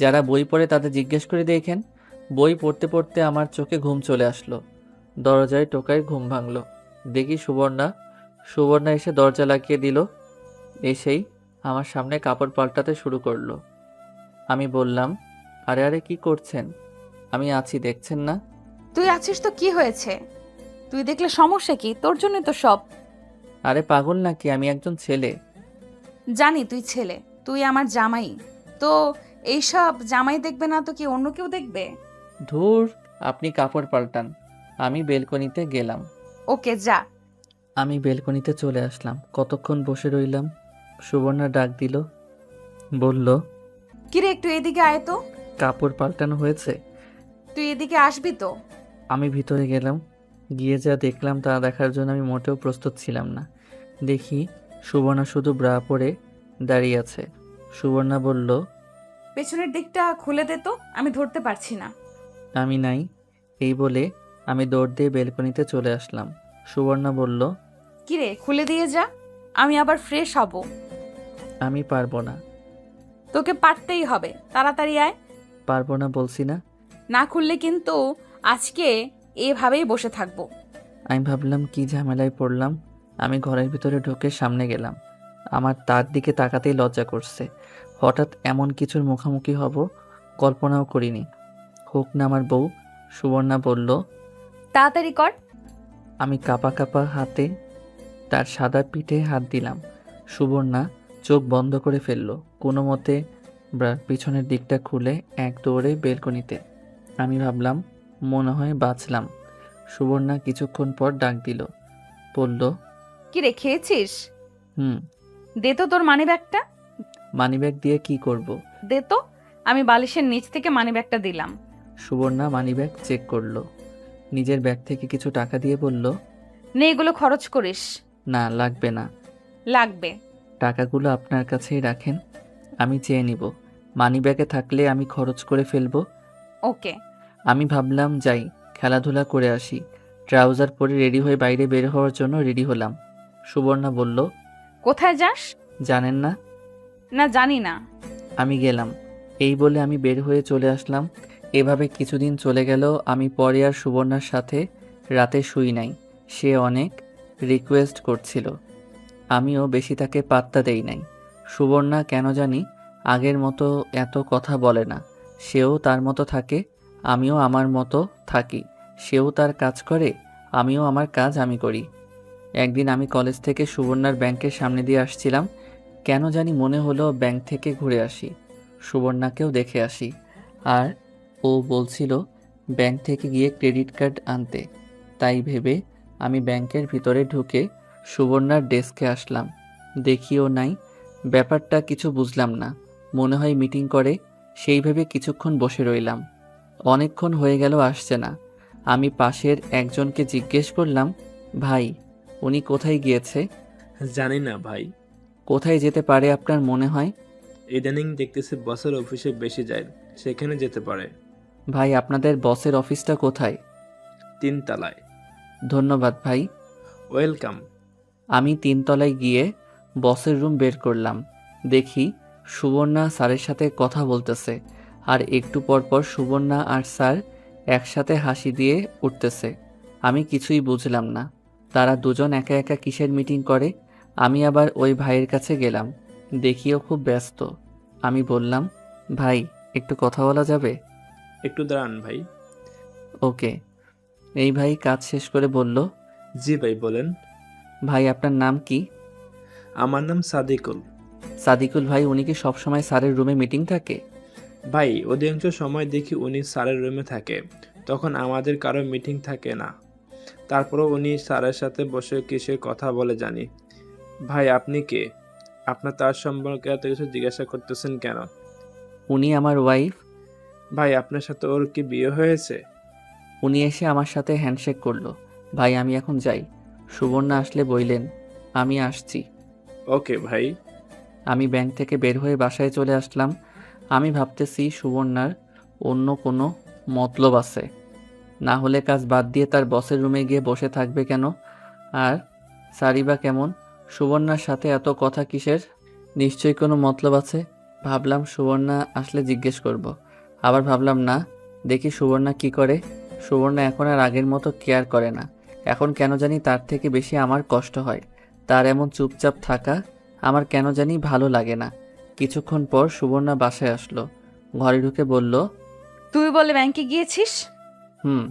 যারা বই পড়ে তাদের জিজ্ঞেস করে দেখেন। বই পড়তে পড়তে আমার চোখে ঘুম চলে আসলো। দরজায় টোকায় ঘুম ভাঙলো। দেখি সুবর্ণা। সুবর্ণা এসে দরজা লাগিয়ে দিল। এসেই আমার সামনে কাপড় পাল্টাতে শুরু করলো। আমি বললাম, আরে আরে কি করছেন? আমি আছি, দেখছেন না? তুই আছিস তো কি হয়েছে? তুই দেখলে সমস্যা কি? তোর জন্য তো সব। আরে পাগল নাকি, আমি একজন ছেলে। জানি তুই ছেলে, তুই আমার জামাই। তো এইসব জামাই দেখবে না তো কি অন্য কেউ দেখবে? ধুর, আপনি কাপড় পাল্টান। আমি বেলকনিতে গেলাম। ওকে, যা। আমি বেলকনিতে চলে আসলাম। কতক্ষণ বসে রইলাম। সুবর্ণা ডাক দিল, বলল, কিরে, একটু এদিকে আয় তো। কাপড় পাল্টানো হয়েছে? তুই এদিকে আসবি তো? আমি ভিতরে গেলাম। গিয়ে যা দেখলাম তা দেখার জন্য আমি মোটেও প্রস্তুত ছিলাম না। দেখি সুবর্ণা শুধু ব্রা পরে দাঁড়িয়ে আছে। সুবর্ণা বলল, পেছনের দিকটা খুলে দে তো, আমি ধরতে পারছি না। আমি নাই। এই বলে আমি দৌড় দিয়ে বেলকনিতে চলে আসলাম। সুবর্ণা বলল, কিরে, খুলে দিয়ে যা, আমি আবার ফ্রেশ হব। আমি পারবো না। তোকে পারতেই হবে, তাড়াতাড়ি আয়। পারবো না বলছি না। না খুললে কিন্তু আজকে এভাবেই বসে থাকবো। আমি ভাবলাম কি ঝামেলায় পড়লাম। আমি ঘরের ভিতরে ঢুকে সামনে গেলাম। আমার তার দিকে তাকাতেই লজ্জা করছে। হঠাৎ এমন কিছুর মুখোমুখি হব কল্পনাও করিনি। হোক না আমার বউ। সুবর্ণা বলল, তাড়াতাড়ি কর। আমি কাঁপা কাঁপা হাতে তার সাদা পিঠে হাত দিলাম। সুবর্ণা চোখ বন্ধ করে ফেলল। কোনো মতে পিছনের দিকটা খুলে এক দৌড়ে বেলকনিতে। আমি ভাবলাম মনে হয় বাঁচলাম। সুবর্ণা কিছুক্ষণ পর ডাক দিল, বলল, কিরে, খেয়েছিস? হুম। দে তো তোর মানিব্যাগটা। মানিব্যাগ দিয়ে কি করব? দে তো। আমি বালিশের নিচ থেকে মানিব্যাগটা দিলাম। সুবর্ণা মানিব্যাগ চেক করলো। নিজের ব্যাগ থেকে কিছু টাকা দিয়ে বলল, নে, এগুলো খরচ করিস। না লাগবে না। লাগবে। টাকাগুলো আপনার কাছেই রাখেন, আমি চেয়ে নিব। মানিব্যাগে থাকলে আমি খরচ করে ফেলবো। ওকে। আমি ভাবলাম যাই, খেলাধুলা করে আসি। ট্রাউজার পরে রেডি হয়ে বাইরে বের হওয়ার জন্য রেডি হলাম। সুবর্ণা বলল, কোথায় যাস? জানেন না? না, জানি না। আমি গেলাম। এই বলে আমি বের হয়ে চলে আসলাম। এভাবে কিছুদিন চলে গেল। আমি পরে আর সুবর্ণার সাথে রাতে শুই নাই। সে অনেক রিকোয়েস্ট করছিল, আমিও বেশি তাকে পাত্তা দেই নাই। সুবর্ণা কেন জানি আগের মতো এত কথা বলে না। সেও তার মতো থাকে, আমিও আমার মতো থাকি। সেও তার কাজ করে, আমিও আমার কাজ আমি করি। একদিন আমি কলেজ থেকে সুবর্ণার ব্যাংকের সামনে দিয়ে আসছিলাম। কেন জানি মনে হলো ব্যাংক থেকে ঘুরে আসি, সুবর্ণাকেও দেখে আসি। আর ও বলছিল ব্যাংক থেকে গিয়ে ক্রেডিট কার্ড আনতে। তাই ভেবে আমি ব্যাংকের ভিতরে ঢুকে সুবর্ণার ডেস্কে আসলাম। দেখিও নাই। ব্যাপারটা কিছু বুঝলাম না। মনে হয় মিটিং করে। সেই ভেবে কিছুক্ষণ বসে রইলাম। অনেকক্ষণ হয়ে গেল আসছে না। আমি পাশের একজনকে জিজ্ঞেস করলাম, ভাই উনি কোথায় গিয়েছে? জানি না ভাই। কোথায় যেতে পারে আপনার মনে হয়? ইদানিং দেখতেছি বসের অফিসে বেশি যায়, সেখানে যেতে পারে। ভাই আপনাদের বসের অফিসটা কোথায়? 3 তলায়। ধন্যবাদ ভাই। ওয়েলকাম। আমি 3 তলায় গিয়ে বসের রুম বের করলাম। দেখি সুবর্ণা স্যারের সাথে কথা বলতেছে। আর একটু পর পর সুবর্ণা আর স্যার একসাথে হাসি দিয়ে উঠতেছে। আমি কিছুই বুঝলাম না। তারা দুজন একা একা কিসের মিটিং করে। আমি আবার ওই ভাইয়ের কাছে গেলাম। দেখিও খুব ব্যস্ত। আমি বললাম, ভাই একটু কথা বলা যাবে? একটু দাঁড়ান ভাই। ওকে। এই ভাই কাজ শেষ করে বলল, জি ভাই বলেন। ভাই আপনার নাম কি? আমার নাম সাদিকুল। সাদিকুল ভাই, উনি কি সবসময় স্যারের রুমে মিটিং থাকে? ভাই অধিকাংশ সময় দেখি উনি স্যারের রুমে থাকে, তখন আমাদের কারো মিটিং থাকে না। তারপরও উনি স্যারের সাথে বসে কিসের কথা বলে জানি। ভাই আপনি কে? আপনার তার সম্পর্কে এত কিছু জিজ্ঞাসা করতেছেন কেন? উনি আমার ওয়াইফ। ভাই আপনার সাথে ওর কি বিয়ে হয়েছে? উনি এসে আমার সাথে হ্যান্ডশেক করলো। ভাই আমি এখন যাই। সুবর্ণা আসলে বইলেন, আমি আসছি। ওকে ভাই। আমি ব্যাংক থেকে বের হয়ে বাসায় চলে আসলাম। আমি ভাবতেছি সুবর্ণার অন্য কোনো মতলব আছে, না হলে কাজ বাদ দিয়ে তার বসের রুমে গিয়ে বসে থাকবে কেন? আর সারিবা কেমন? সুবর্ণার সাথে এত কথা কিসের? নিশ্চয়ই কোনো মতলব আছে। ভাবলাম সুবর্ণা আসলে জিজ্ঞেস করব। আবার ভাবলাম না, দেখি সুবর্ণা কি করে। সুবর্ণা এখন আর আগের মতো কেয়ার করে না। এখন কেন জানি তার থেকে বেশি আমার কষ্ট হয়। তার এমন চুপচাপ থাকা আমার কেন জানি ভালো লাগে না। কিছুক্ষণ পর সুবর্ণা বাসায় আসলো। ঘরে ঢুকে বলল, তুই বলে ব্যাংকে গিয়েছিস? হুম।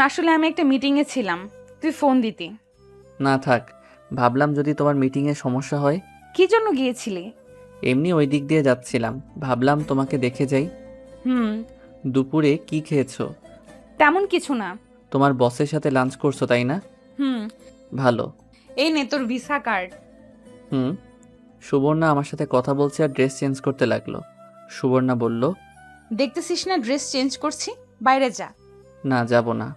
আসলে আমি একটা মিটিংয়ে ছিলাম, তুই ফোন দিতি। না থাক, ভাবলাম যদি তোমার মিটিংয়ে সমস্যা হয়। কি জন্য গিয়েছিলি? এমনি ওই দিক দিয়ে যাচ্ছিলাম, ভাবলাম তোমাকে দেখে যাই। হুম। দুপুরে কি খেয়েছো? তেমন কিছু না। তোমার বসের সাথে লাঞ্চ করছো তাই না? হুম। ভালো। এই নে তোর ভিসা কার্ড। হুম। সুবর্ণা আমার সাথে কথা বলছে আর ড্রেস চেঞ্জ করতে লাগলো। সুবর্ণা বলল, দেখতেছিস না ড্রেস চেঞ্জ করছি, বাইরে যা। না যাব না।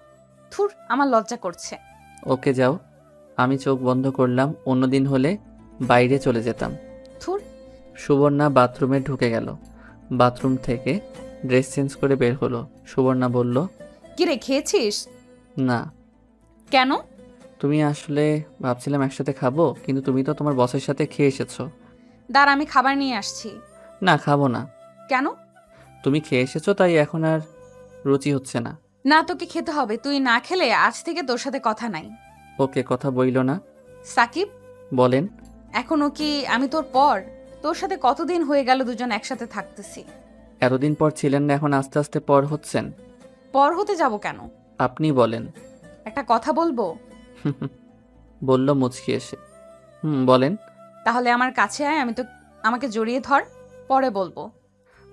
থুর, আমার লজ্জা করছে। ওকে যাও। আমি চোখ বন্ধ করলাম, অন্যদিন হলে বাইরে চলে যেতাম। থুর। সুবর্ণা বাথরুমে ঢুকে গেল। বাথরুম থেকে ড্রেস চেঞ্জ করে বের হলো। সুবর্ণা বলল, কি রে, খেয়েছিস? না। কেন? তুমি আসলে ভাবছিলাম একসাথে খাবো, কিন্তু তুমি তো তোমার বসের সাথে খেয়ে এসেছো। দাঁড়া, আমি খাবার নিয়ে আসছি। না খাবো না। কেন? তুমি খেয়ে এসেছো তাই এখন আর রুচি হচ্ছে না। না, তোকে খেতে হবে। তুই না খেলে আজ থেকে তোর সাথে কথা নাই। ওকে, কথা বইল না। সাকিব, বলেন। এখনো কি আমি তোর পর? তোর সাথে কতদিন হয়ে গেল দুজন একসাথে থাকতেছি। এতদিন পর ছিলেন না, এখন আস্তে আস্তে পর হচ্ছেন। পর হতে যাব কেন? আপনি বলেন। একটা কথা বলবো? বলল মুচকি এসে। বলেন। তাহলে আমার কাছে আয়, আমাকে জড়িয়ে ধর, পরে বলবো।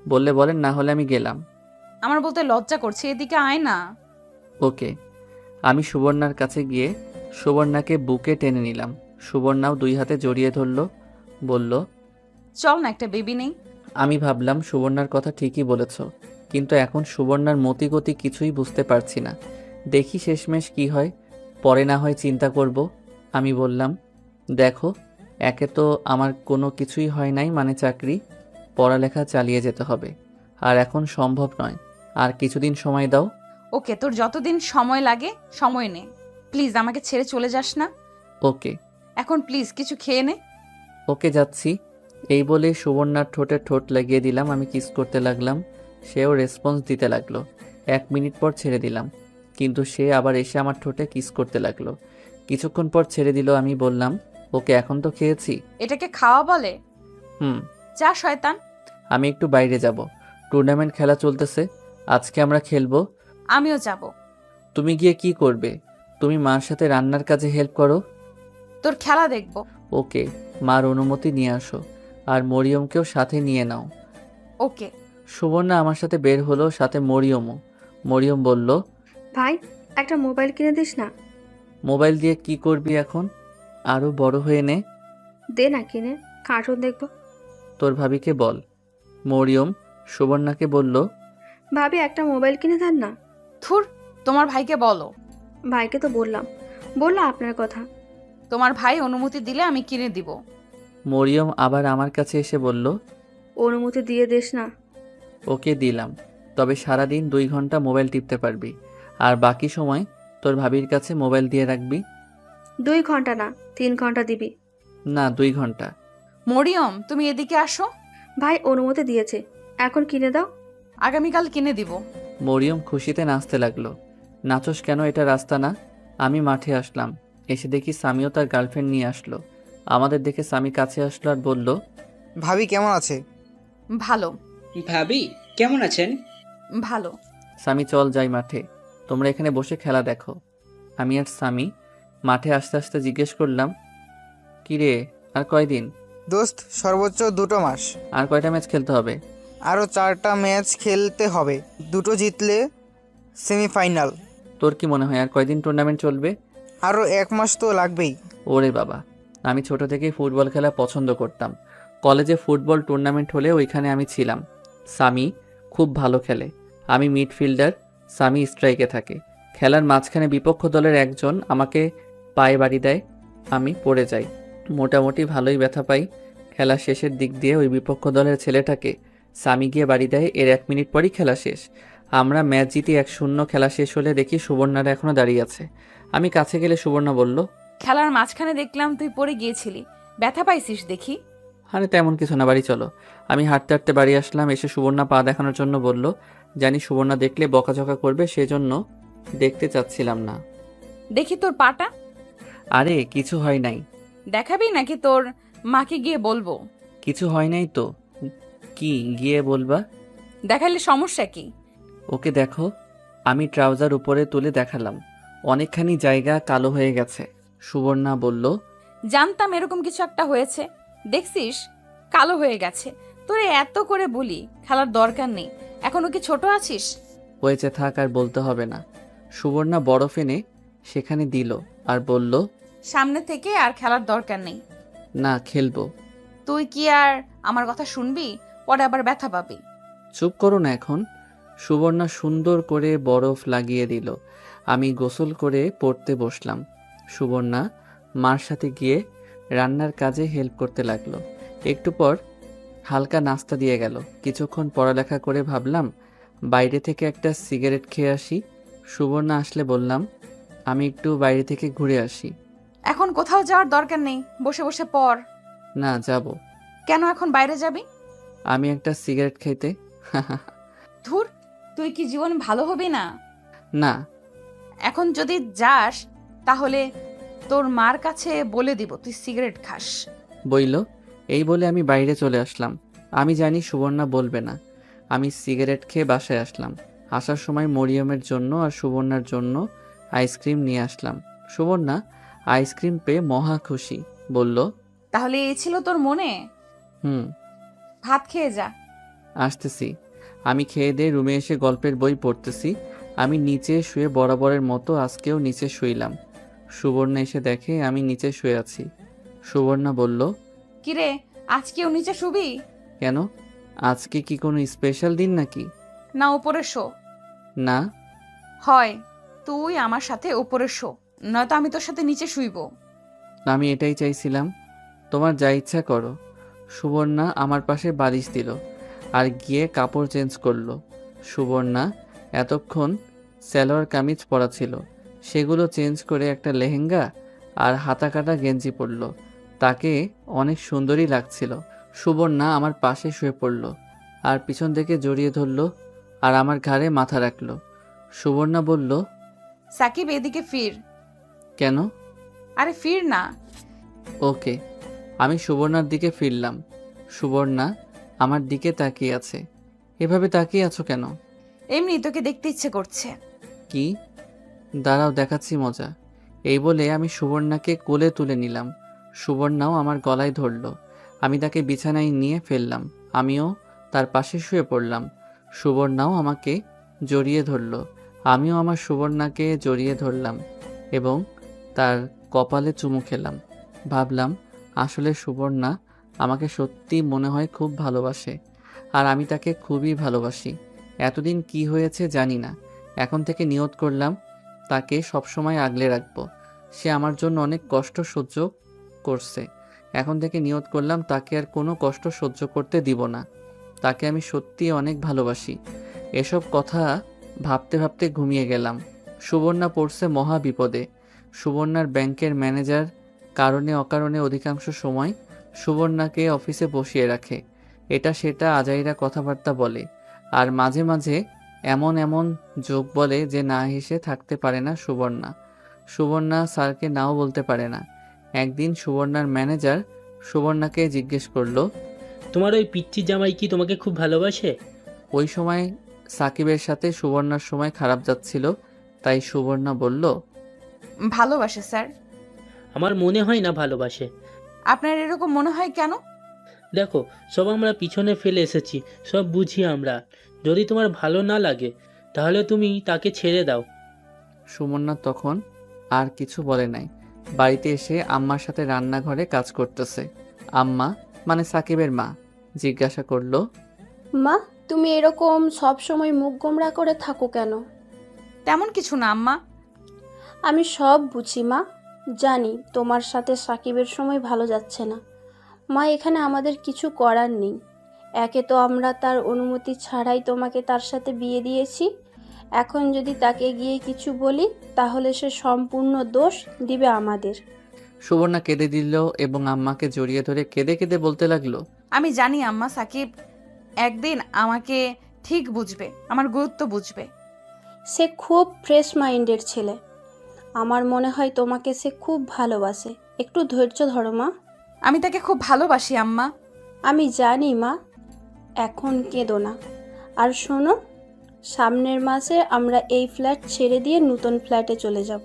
বললে বলেন, না হলে আমি গেলাম। আমার বলতে লজ্জা করছে, এদিকে আয় না। ওকে। আমি সুবর্ণার কাছে গিয়ে সুবর্ণাকে বুকে টেনে নিলাম। সুবর্ণাও 2 হাতে জড়িয়ে ধরল। বলল, চল না, একটা বেবি নেই। আমি ভাবলাম সুবর্ণার কথা ঠিকই বলেছ, কিন্তু এখন সুবর্ণার মতিগতি কিছুই বুঝতে পারছি না। দেখি শেষমেশ কি হয়, পরে না হয় চিন্তা করব। আমি বললাম, দেখো, একে তো আমার কোনো কিছুই হয় নাই, মানে চাকরি, পড়ালেখা চালিয়ে যেতে হবে। আর এখন সম্ভব নয়। আর কিছুদিন সময় দাও। ওকে, তোর যতদিন সময় লাগে সময় নে। প্লিজ আমাকে ছেড়ে চলে যাস না। ওকে। এখন প্লিজ কিছু খেয়ে নে। ওকে যাচ্ছি। এই বলে সুবর্ণার ঠোঁটে ঠোঁট লাগিয়ে দিলাম। আমি কিস করতে লাগলাম, সেও রেসপন্স দিতে লাগলো। 1 মিনিট পর ছেড়ে দিলাম, কিন্তু সে আবার এসে আমার ঠোঁটে কিস করতে লাগলো। কিছুক্ষণ পর ছেড়ে দিল। আমি বললাম, ওকে এখন তো খেয়েছি। এটাকে খাওয়া বলে? হুম। যা শয়তান। আমি একটু বাইরে যাব, টুর্নামেন্ট খেলা চলতেছে, আজকে আমরা খেলবো। আমিও যাব। তুমি গিয়ে কি করবে? তুমি মার সাথে রান্নার কাজে হেল্প করো। তোর খেলা দেখব। ওকে, মার অনুমতি নিয়ে আসো, আর মরিয়মকেও সাথে নিয়ে নাও। ওকে। সুবর্ণা আমার সাথে বের হলো, সাথে মরিয়মও। মরিয়ম বলল, ভাই একটা মোবাইল কিনে দিস না। মোবাইল দিয়ে কি করবি এখন? আরো বড় হয়ে নে। দে না কিনে, কার্টুন দেখবো। তোর ভাবিকে বল। মরিয়ম সুবর্ণাকে বলল, ভাবি একটা মোবাইল কিনে দেন না। থুর, তোমার ভাইকে বলো। ভাইকে তো বললাম, বললো আপনার কথা। তোমার ভাই অনুমতি দিলে আমি কিনে দিব। মরিয়ম আবার আমার কাছে এসে বলল, অনুমতি দিয়ে দিস না। ওকে দিলাম, তবে সারাদিন 2 ঘন্টা মোবাইল টিপতে পারবি, আর বাকি সময় তোর ভাবির কাছে মোবাইল দিয়ে রাখবি। 2 ঘন্টা না, 3 ঘন্টা দিবি। না, 2 ঘন্টা। মরিয়ম, তুমি এদিকে আসো। ভাই অনুমতি দিয়েছে, এখন কিনে দাও। আগামীকাল কিনে দিব। মরিয়ম খুশিতে নাচতে লাগলো। নাচোস কেন, এটা রাস্তা না। আমি মাঠে আসলাম, এসে দেখি সামিও তার গার্লফ্রেন্ড নিয়ে আসলো। আমাদের দেখে সামি কাছে আসলো আর বলল, ভাবি কেমন আছে? ভালো। ভাবি কেমন আছেন? ভালো। সামি চল যাই মাঠে, তোমরা এখানে বসে খেলা দেখো। আমি আর সামি মাঠে আস্তে আস্তে জিজ্ঞেস করলাম, কিরে আর কয়দিন? দোস্ত, সর্বোচ্চ 2 মাস। আর কয়টা ম্যাচ খেলতে হবে? আরও 4টা ম্যাচ খেলতে হবে, 2টো জিতলে সেমিফাইনাল। তোর কি মনে হয় আর কয়দিন টুর্নামেন্ট চলবে? আরও 1 মাস তো লাগবেই। ওরে বাবা, আমি ছোট থেকেই ফুটবল খেলা পছন্দ করতাম। কলেজে ফুটবল টুর্নামেন্ট হলে ওইখানে আমি ছিলাম। সামি খুব ভালো খেলে, আমি মিডফিল্ডার, সামি স্ট্রাইকে থাকে। খেলার মাঝখানে বিপক্ষ দলের একজন আমাকে পায়ে বাড়ি দেয়, আমি পড়ে যাই, মোটামুটি ভালোই ব্যথা পাই। খেলা শেষের দিক দিয়ে ওই বিপক্ষ দলের ছেলেটাকে সামি গিয়ে বাড়ি দেয়। এর 1 মিনিট পরই খেলা শেষ। আমরা ম্যাচ জিতি 1-0। খেলা শেষ হলে দেখি সুবর্ণারা এখনো দাঁড়িয়ে আছে। আমি কাছে গেলে সুবর্ণা বলল, খেলার মাঝখানে দেখলাম তুই পড়ে গিয়েছিলি, ব্যথা পাইছিস দেখি। আরে তেমন কিছু না, বাড়ি চলো। আমি হাঁটতে হাঁটতে বাড়ি আসলাম। এসে সুবর্ণা পা দেখানোর জন্য বলল, জানি সুবর্ণা দেখলে বকাঝকা করবে, সেজন্য দেখতে চাচ্ছিলাম না। দেখি তোর পাটা। আরে কিছু হয় নাই। দেখাবি নাকি তোর মাকে গিয়ে বলবো? কিছু হয় নাই তো। কি গিয়ে বলবা? দেখালে সমস্যা কি? ওকে দেখো। আমি ট্রাউজার উপরে তুলে দেখালাম, অনেকখানি জায়গা কালো হয়ে গেছে। সুবর্ণা বলল, জানতাম এরকম কিছু একটা হয়েছে। দেখছিস কালো হয়ে গেছে। তোরে এত করে বলি খেলার দরকার নেই, এখনো কি ছোট আছিস? হয়েছে থাক, আর বলতে হবে না। সুবর্ণা বরফ এনে সেখানে দিল আর বলল, সামনে থেকে আর খেলার দরকার নেই। না খেলবো। তুই কি আর আমার কথা শুনবি? পরে আবার ব্যথা পাবি। চুপ করো না এখন। সুবর্ণা সুন্দর করে বরফ লাগিয়ে দিল। আমি গোসল করে পড়তে বসলাম। সুবর্ণা মার সাথে গিয়ে রান্নার কাজে হেল্প করতে লাগলো। একটু পর হালকা নাস্তা দিয়ে গেল। কিছুক্ষণ পড়ালেখা করে ভাবলাম বাইরে থেকে একটা সিগারেট খেয়ে আসি। সুবর্ণা আসলে বললাম, আমি একটু বাইরে থেকে ঘুরে আসি। এখন কোথাও যাওয়ার দরকার নেই, বসে বসে পড়। না যাব। কেন এখন বাইরে যাবি? আমি একটা সিগারেট খাইতে। ধুর, তুই কি জীবন ভালো হবি না? না। এখন যদি যাস তাহলে তোর মার কাছে বলে দিব তুই সিগারেট খাস। বইল। এই বলে আমি বাইরে চলে আসলাম। আমি জানি সুবর্ণা বলবে না। আমি সিগারেট খেয়ে বাসায় আসলাম। আসার সময় মরিয়মের জন্য আর সুবর্ণার জন্য আইসক্রিম নিয়ে আসলাম। সুবর্ণা আইসক্রিম পেয়ে মহা খুশি, বলল, তাহলে এই ছিল তোর মনে? হুম। ভাত খেয়ে যা। আসতেছি। আমি খেয়ে দিয়ে রুমে এসে গল্পের বই পড়তেছি। আমি নিচে শুয়ে বরাবরের মতো আজকেও নিচে শুইলাম। সুবর্ণা এসে দেখে আমি নিচে শুয়ে আছি। সুবর্ণা বলল, কিরে, আজকেও নিচে শুবি? কেন? আজকে কি কোনো স্পেশাল দিন নাকি? না উপরে শো। না। হয় তুই আমার সাথে উপরে শো, নয়তো আমি তোর সাথে নিচে শুইব। আমি এটাই চাইছিলাম। তোমার যা ইচ্ছা করো। সুবর্ণা আমার পাশে বালিশ দিল আর গিয়ে কাপড় চেঞ্জ করলো। সুবর্ণা এতক্ষণ সালোয়ার কামিজ পরা ছিল, সেগুলো চেঞ্জ করে একটা লেহেঙ্গা আর হাতা কাটা গেঞ্জি পরল। তাকে অনেক সুন্দরই লাগছিল। সুবর্ণা আমার পাশে শুয়ে পড়ল আর পিছন থেকে জড়িয়ে ধরলো আর আমার ঘাড়ে মাথা রাখলো। সুবর্ণা বলল, সাকিব এদিকে ফির। কেন? আরে ফির না। ওকে। আমি সুবর্ণার দিকে ফিরলাম। সুবর্ণা আমার দিকে তাকিয়ে আছে। এভাবে তাকিয়ে আছো কেন? এমনি তোকে দেখতে ইচ্ছে করছে। কি? দাঁড়াও দেখাচ্ছি মজা। এই বলে আমি সুবর্ণাকে কোলে তুলে নিলাম। সুবর্ণাও আমার গলায় ধরল। আমি তাকে বিছানায় নিয়ে ফেললাম। আমিও তার পাশে শুয়ে পড়লাম। সুবর্ণাও আমাকে জড়িয়ে ধরল। আমিও আমার সুবর্ণাকে জড়িয়ে ধরলাম এবং তার কপালে চুমু খেলাম। ভাবলাম আসলে সুবর্ণা আমাকে সত্যি মনে হয় খুব ভালোবাসে আর আমি তাকে খুবই ভালোবাসি। এতদিন কি হয়েছে জানি না। এখন থেকে নিয়ত করলাম তাকে সবসময় আগলে রাখবো। সে আমার জন্য অনেক কষ্ট সহ্য করছে। এখন থেকে নিয়ত করলাম তাকে আর কোনো কষ্ট সহ্য করতে দিব না। তাকে আমি সত্যি অনেক ভালোবাসি। এসব কথা ভাবতে ভাবতে ঘুমিয়ে গেলাম। সুবর্ণা পড়ছে মহা বিপদে। সুবর্ণার ব্যাংকের ম্যানেজার কারণে অকারণে অধিকাংশ সময় সুবর্ণাকে অফিসে বসিয়ে রাখে। এটা সেটা আজাইরা কথাবার্তা বলে আর মাঝে মাঝে এমন এমন যোগ বলে যে না হেসে থাকতে পারে না সুবর্ণা। সুবর্ণা স্যারকে নাও বলতে পারে না। একদিন সুবর্ণার ম্যানেজার সুবর্ণাকে জিজ্ঞেস করলো, তোমার ওই পিচ্চি জামাই কি তোমাকে খুব ভালোবাসে? ওই সময় সাকিবের সাথে সুবর্ণার সময় খারাপ যাচ্ছিল, তাই সুবর্ণা বলল, ভালোবাসে স্যার। আমার মনে হয় না ভালোবাসে। আপনার এরকম মনে হয় কেন? দেখো, সব আমরা পিছনে ফেলে এসেছি, সব বুঝি আমরা। যদি তোমার ভালো না লাগে তাহলে তুমি তাকে ছেড়ে দাও। সুবর্ণা তখন আর কিছু বলে নাই। বাড়িতে এসে আম্মার সাথে রান্নাঘরে কাজ করতেছে। আম্মা মানে সাকিবের মা জিজ্ঞাসা করলো, মা, তুমি এরকম সব সময় মুখ গোমড়া করে থাকো কেন? তেমন কিছু না আম্মা। আমি সব বুঝি মা, জানি তোমার সাথে সাকিবের সময় ভালো যাচ্ছে না। মা, এখানে আমাদের কিছু করার নেই। একে তো আমরা তার অনুমতি ছাড়াই তোমাকে তার সাথে বিয়ে দিয়েছি। এখন যদি তাকে গিয়ে কিছু বলি তাহলে সে সম্পূর্ণ দোষ দিবে আমাদের। সুবর্ণা কেঁদে দিল এবং আম্মাকে জড়িয়ে ধরে কেঁদে কেঁদে বলতে লাগলো, আমি জানি আম্মা, সাকিব একদিন আমাকে ঠিক বুঝবে, আমার গুরুত্ব বুঝবে। সে খুব ফ্রেশ মাইন্ডের ছেলে। আমার মনে হয় তোমাকে সে খুব ভালোবাসে। একটু ধৈর্য ধরো মা। আমি তাকে খুব ভালোবাসি আম্মা। আমি জানি মা, এখন কেঁদো না। আর শোনো, সামনের মাসে আমরা এই ফ্ল্যাট ছেড়ে দিয়ে নতুন ফ্ল্যাটে চলে যাব।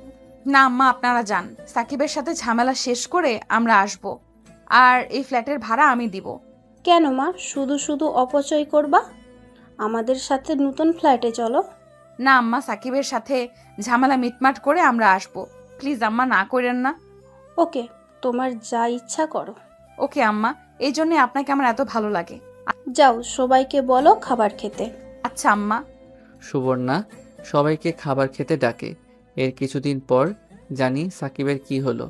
না আম্মা, আপনারা যান। সাকিবের সাথে ঝামেলা শেষ করে আমরা আসব, আর এই ফ্ল্যাটের ভাড়া আমি দিব। কেন মা, শুধু শুধু অপচয় করবা? আমাদের সাথে নতুন ফ্ল্যাটে চলো। না আম্মা, সাকিবের সাথে ঝামেলা মিটমাট করে আমরা আসব। প্লিজ আম্মা, না করেন না। ওকে, তোমার যা ইচ্ছা করো। ওকে আম্মা, এই জন্যে আপনাকে আমার এত ভালো লাগে। যাও, সবাইকে বলো খাবার খেতে। আচ্ছা আম্মা। সুবর্ণা সবাইকে খাবার খেতে ডাকে। এর কিছুদিন পর জানি সাকিবের কি হলো।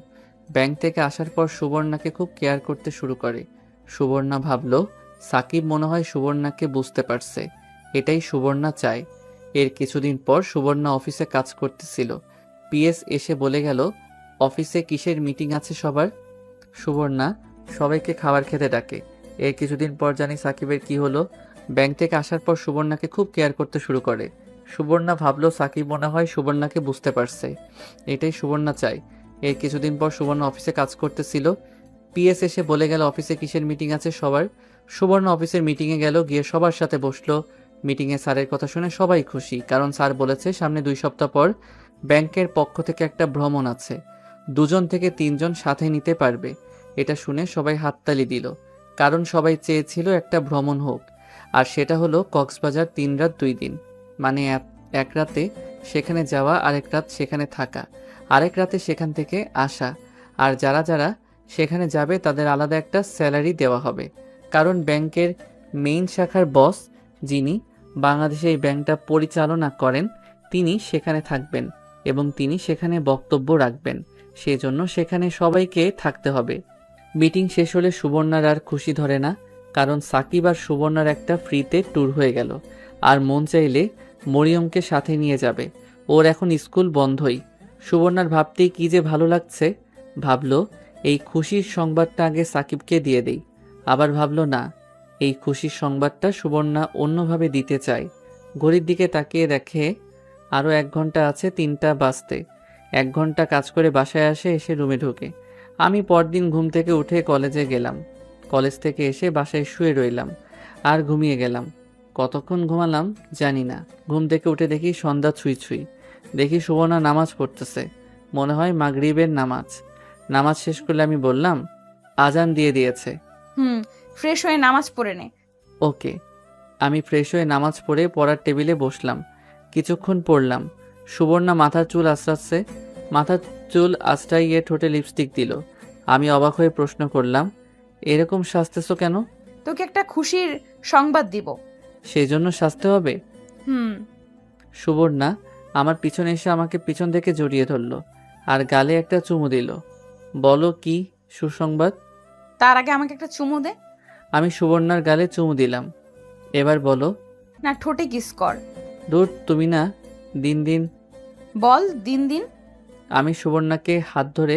ব্যাংক থেকে আসার পর সুবর্ণাকে খুব কেয়ার করতে শুরু করে। সুবর্ণা ভাবলো সাকিব মনে হয় সুবর্ণাকে বুঝতে পারছে, এটাই সুবর্ণা চায়। এর কিছুদিন পর সুবর্ণা অফিসে কাজ করতেছিল। পিএস এসে বলে গেল, অফিসে কিসের মিটিং আছে সবার। সুবর্ণা সবাইকে খাবার খেতে ডাকে। এর কিছুদিন পর জানি সাকিবের কি হলো। ব্যাংক থেকে আসার পর সুবর্ণাকে খুব কেয়ার করতে শুরু করে। সুবর্ণা ভাবলো সাকিব মনে হয় সুবর্ণাকে বুঝতে পারছে, এটাই সুবর্ণা চায়। এর কিছুদিন পর সুবর্ণা অফিসে কাজ করতেছিল। পিএস এসে বলে গেল অফিসে কিসের মিটিং আছে সবার। সুবর্ণা অফিসের মিটিংয়ে গেল, গিয়ে সবার সাথে বসলো। মিটিংয়ে স্যারের কথা শুনে সবাই খুশি, কারণ স্যার বলেছে সামনে 2 সপ্তাহ পর ব্যাংকের পক্ষ থেকে একটা ভ্রমণ আছে, 2 থেকে 3 জন সাথে নিতে পারবে। এটা শুনে সবাই হাততালি দিল, কারণ সবাই চেয়েছিল একটা ভ্রমণ হোক। আর সেটা হলো কক্সবাজার 3 রাত 2 দিন, মানে এক রাতে সেখানে যাওয়া, আরেক রাত সেখানে থাকা, আরেক রাতে সেখান থেকে আসা। আর যারা যারা সেখানে যাবে তাদের আলাদা একটা স্যালারি দেওয়া হবে, কারণ ব্যাংকের মেইন শাখার বস, যিনি বাংলাদেশে এই ব্যাংকটা পরিচালনা করেন, তিনি সেখানে থাকবেন এবং তিনি সেখানে বক্তব্য রাখবেন। সেজন্য সেখানে সবাইকে থাকতে হবে। মিটিং শেষ হলে সুবর্ণার আর খুশি ধরে না, কারণ সাকিব আর সুবর্ণার একটা ফ্রিতে ট্যুর হয়ে গেল। আর মন চাইলে মরিয়মকে সাথে নিয়ে যাবে, ওর এখন স্কুল বন্ধই। সুবর্ণার ভাবতেই কি যে ভালো লাগছে। ভাবলো এই খুশির সংবাদটা আগে সাকিবকে দিয়ে দেই। আবার ভাবলো না, এই খুশির সংবাদটা সুবর্ণা অন্যভাবে দিতে চায়। ঘড়ির দিকে তাকিয়ে দেখে আরও 1 ঘন্টা আছে 3টা বাজতে। 1 ঘন্টা কাজ করে বাসায় এসে রুমে ঢোকে। আমি পরদিন ঘুম থেকে উঠে কলেজে গেলাম। কলেজ থেকে এসে বাসায় শুয়ে রইলাম আর ঘুমিয়ে গেলাম। কতক্ষণ ঘুমালাম জানি না। ঘুম থেকে উঠে দেখি সন্ধ্যা ছুঁই ছুঁই। দেখি সুবর্ণা নামাজ পড়তেছে, মনে হয় মাগরিবের নামাজ। নামাজ শেষ করলে আমি বললাম, আজান দিয়ে দিয়েছে। ফ্রেশ হয়ে নামাজ পড়ে নে। ওকে। আমি ফ্রেশ হয়ে নামাজ পড়ে পড়ার টেবিলে বসলাম। কিছুক্ষণ পড়লাম। সুবর্ণা মাথার চুল আঁচড়াচ্ছে। মাথার চুল আঁচড়াইয়ে ঠোঁটে লিপস্টিক দিল। আমি অবাক হয়ে প্রশ্ন করলাম, এরকম সাজতেছো কেন? তোকে একটা খুশির সংবাদ দিব। সেই জন্য সাজতে হবে? হুম। সুবর্ণা আমার পিছনে এসে আমাকে পিছন থেকে জড়িয়ে ধরলো আর গালে একটা চুমু দিল। বলো কি সুসংবাদ? তার আগে আমাকে একটা চুমু দে। আমি সুবর্ণার গালে চুমু দিলাম। এবার বলো। না, ঠোঁটে কিস কর। দূর, তুমি না। দিন দিন। বল দিন দিন। আমি সুবর্ণাকে হাত ধরে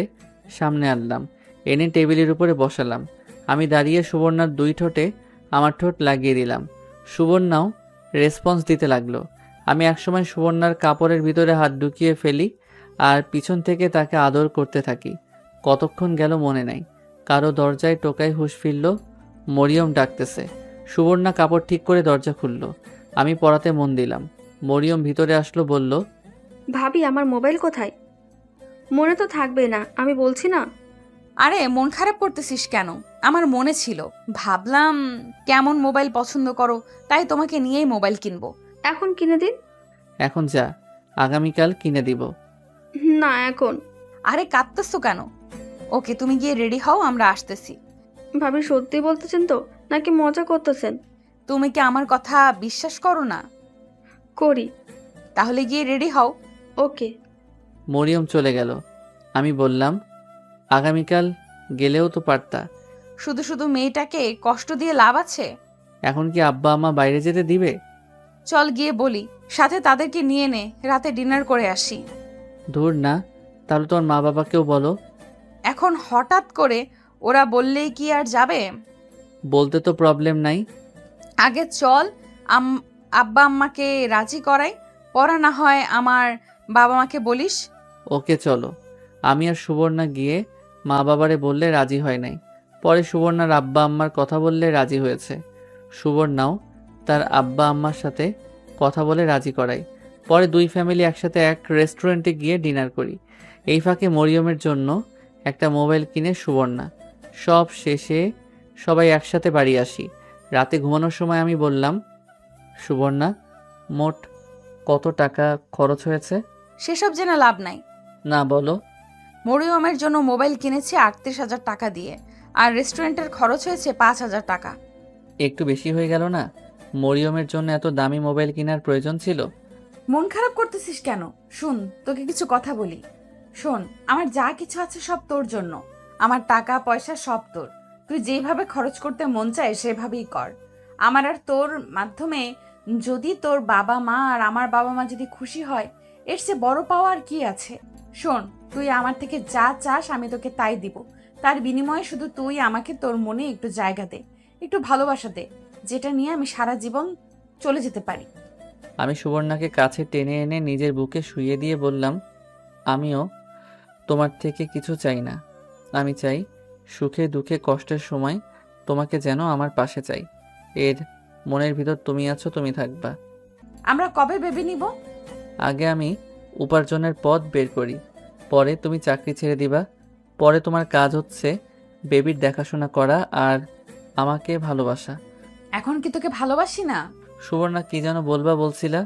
সামনে আনলাম, এনে টেবিলের উপরে বসালাম। আমি দাঁড়িয়ে সুবর্ণার 2 ঠোঁটে আমার ঠোঁট লাগিয়ে দিলাম। সুবর্ণাও রেসপন্স দিতে লাগলো। আমি একসময় সুবর্ণার কাপড়ের ভিতরে হাত ঢুকিয়ে ফেলি আর পিছন থেকে তাকে আদর করতে থাকি। কতক্ষণ গেল মনে নাই। কারো দরজায় টোকায় হুঁশ ফিরল। মরিয়ম ডাকতেছে। সুবর্ণা কাপড় ঠিক করে দরজা খুলল। আমি পড়াতে মন দিলাম। মরিয়ম ভিতরে আসলো, বলল, ভাবি আমার মোবাইল কোথায়? মনে তো থাকবে না, আমি বলছি না। আরে মন খারাপ করতেছিস কেন? আমার মনে ছিল, ভাবলাম কেমন মোবাইল পছন্দ করো, তাই তোমাকে নিয়েই মোবাইল কিনবো। এখন কিনে দিন। এখন যা, আগামীকাল কিনে দিব। না এখন। আরে কাঁদতেছো কেন? ওকে, তুমি গিয়ে রেডি হও, আমরা আসতেছি। ভাবি সত্যি বলতেছেন তো নাকি মজা করতেছেন? তুমি কি আমার কথা বিশ্বাস করো না? করি। তাহলে গিয়ে রেডি হও। ওকে। মরিয়ম চলে গেল। আমি বললাম, আগামীকাল গেলেও তো পারতা। শুধু শুধু মেয়েটাকে কষ্ট দিয়ে লাভ আছে? এখন কি আব্বা আম্মা বাইরে যেতে দিবে? চল গিয়ে বলি, সাথে তাদেরকে নিয়ে নে, রাতে ডিনার করে আসি। দূর না, তাহলে তোমার মা বাবাকেও বলো। এখন হঠাৎ করে ওরা বললেই কি আর যাবে? বলতে তো প্রবলেম নাই। আগে চল আব্বা আম্মাকে রাজি করাই, পরে না হয় আমার বাবা মাকে বলিস। ওকে চলো। আমি আর সুবর্ণা গিয়ে মা বাবারে বললে রাজি হয় নাই। পরে সুবর্ণার আব্বা আম্মার কথা বললে রাজি হয়েছে। সুবর্ণাও তার আব্বা আম্মার সাথে কথা বলে রাজি করাই। পরে দুই ফ্যামিলি একসাথে এক রেস্টুরেন্টে গিয়ে ডিনার করি। এই ফাঁকে মরিয়মের জন্য একটা মোবাইল কিনে সুবর্ণা। সব শেষে সবাই একসাথে বাড়ি আসি। রাতে ঘুমানোর সময় আমি বললাম, সুবর্ণা, মোট কত টাকা খরচ হয়েছে? সেসব জেনে লাভ নাই। না, বলো। মরিয়মের জন্য মোবাইল কিনেছি ৩৮,০০০ টাকা দিয়ে, আর রেস্টুরেন্টের খরচ হয়েছে ৫,০০০ টাকা। একটু বেশি হয়ে গেল না? মরিয়মের জন্য এত দামি মোবাইল কেনার প্রয়োজন ছিল? মন খারাপ করতেছিস কেন? শোন, তোকে কিছু কথা বলি। শোন, আমার যা কিছু আছে সব তোর জন্য। আমার টাকা পয়সা সব তোর। তুই যেভাবে খরচ করতে মন চায় সেভাবেই কর। আমার আর তোর মাধ্যমে যদি তোর বাবা মা আর আমার বাবা মা যদি খুশি হয়, এর চেয়ে বড় পাওয়া আর কি আছে? শোন, তুই আমার থেকে যা চাস আমি তোকে তাই দিব। তার বিনিময়ে শুধু তুই আমাকে তোর মনে একটু জায়গা দে, একটু ভালোবাসা দে, যেটা নিয়ে আমি সারা জীবন চলে যেতে পারি। আমি সুবর্ণাকে কাছে টেনে এনে নিজের বুকে শুইয়ে দিয়ে বললাম, আমিও তোমার থেকে কিছু চাই না। আমি চাই সুখে দুঃখে কষ্টের সময় তোমাকে যেন আমার পাশে চাই। এর মনের ভিতর তুমি আছো, তুমি থাকবা। আমরা কবে বেবি নিব? আগে আমি উপার্জনের পথ বের করি, পরে তুমি চাকরি ছেড়ে দিবা। পরে তোমার কাজ হচ্ছে বেবির দেখাশোনা করা আর আমাকে ভালোবাসা। এখন কি তোকে ভালোবাসি না? সুবর্ণা কি যেন বলবা বলছিলা?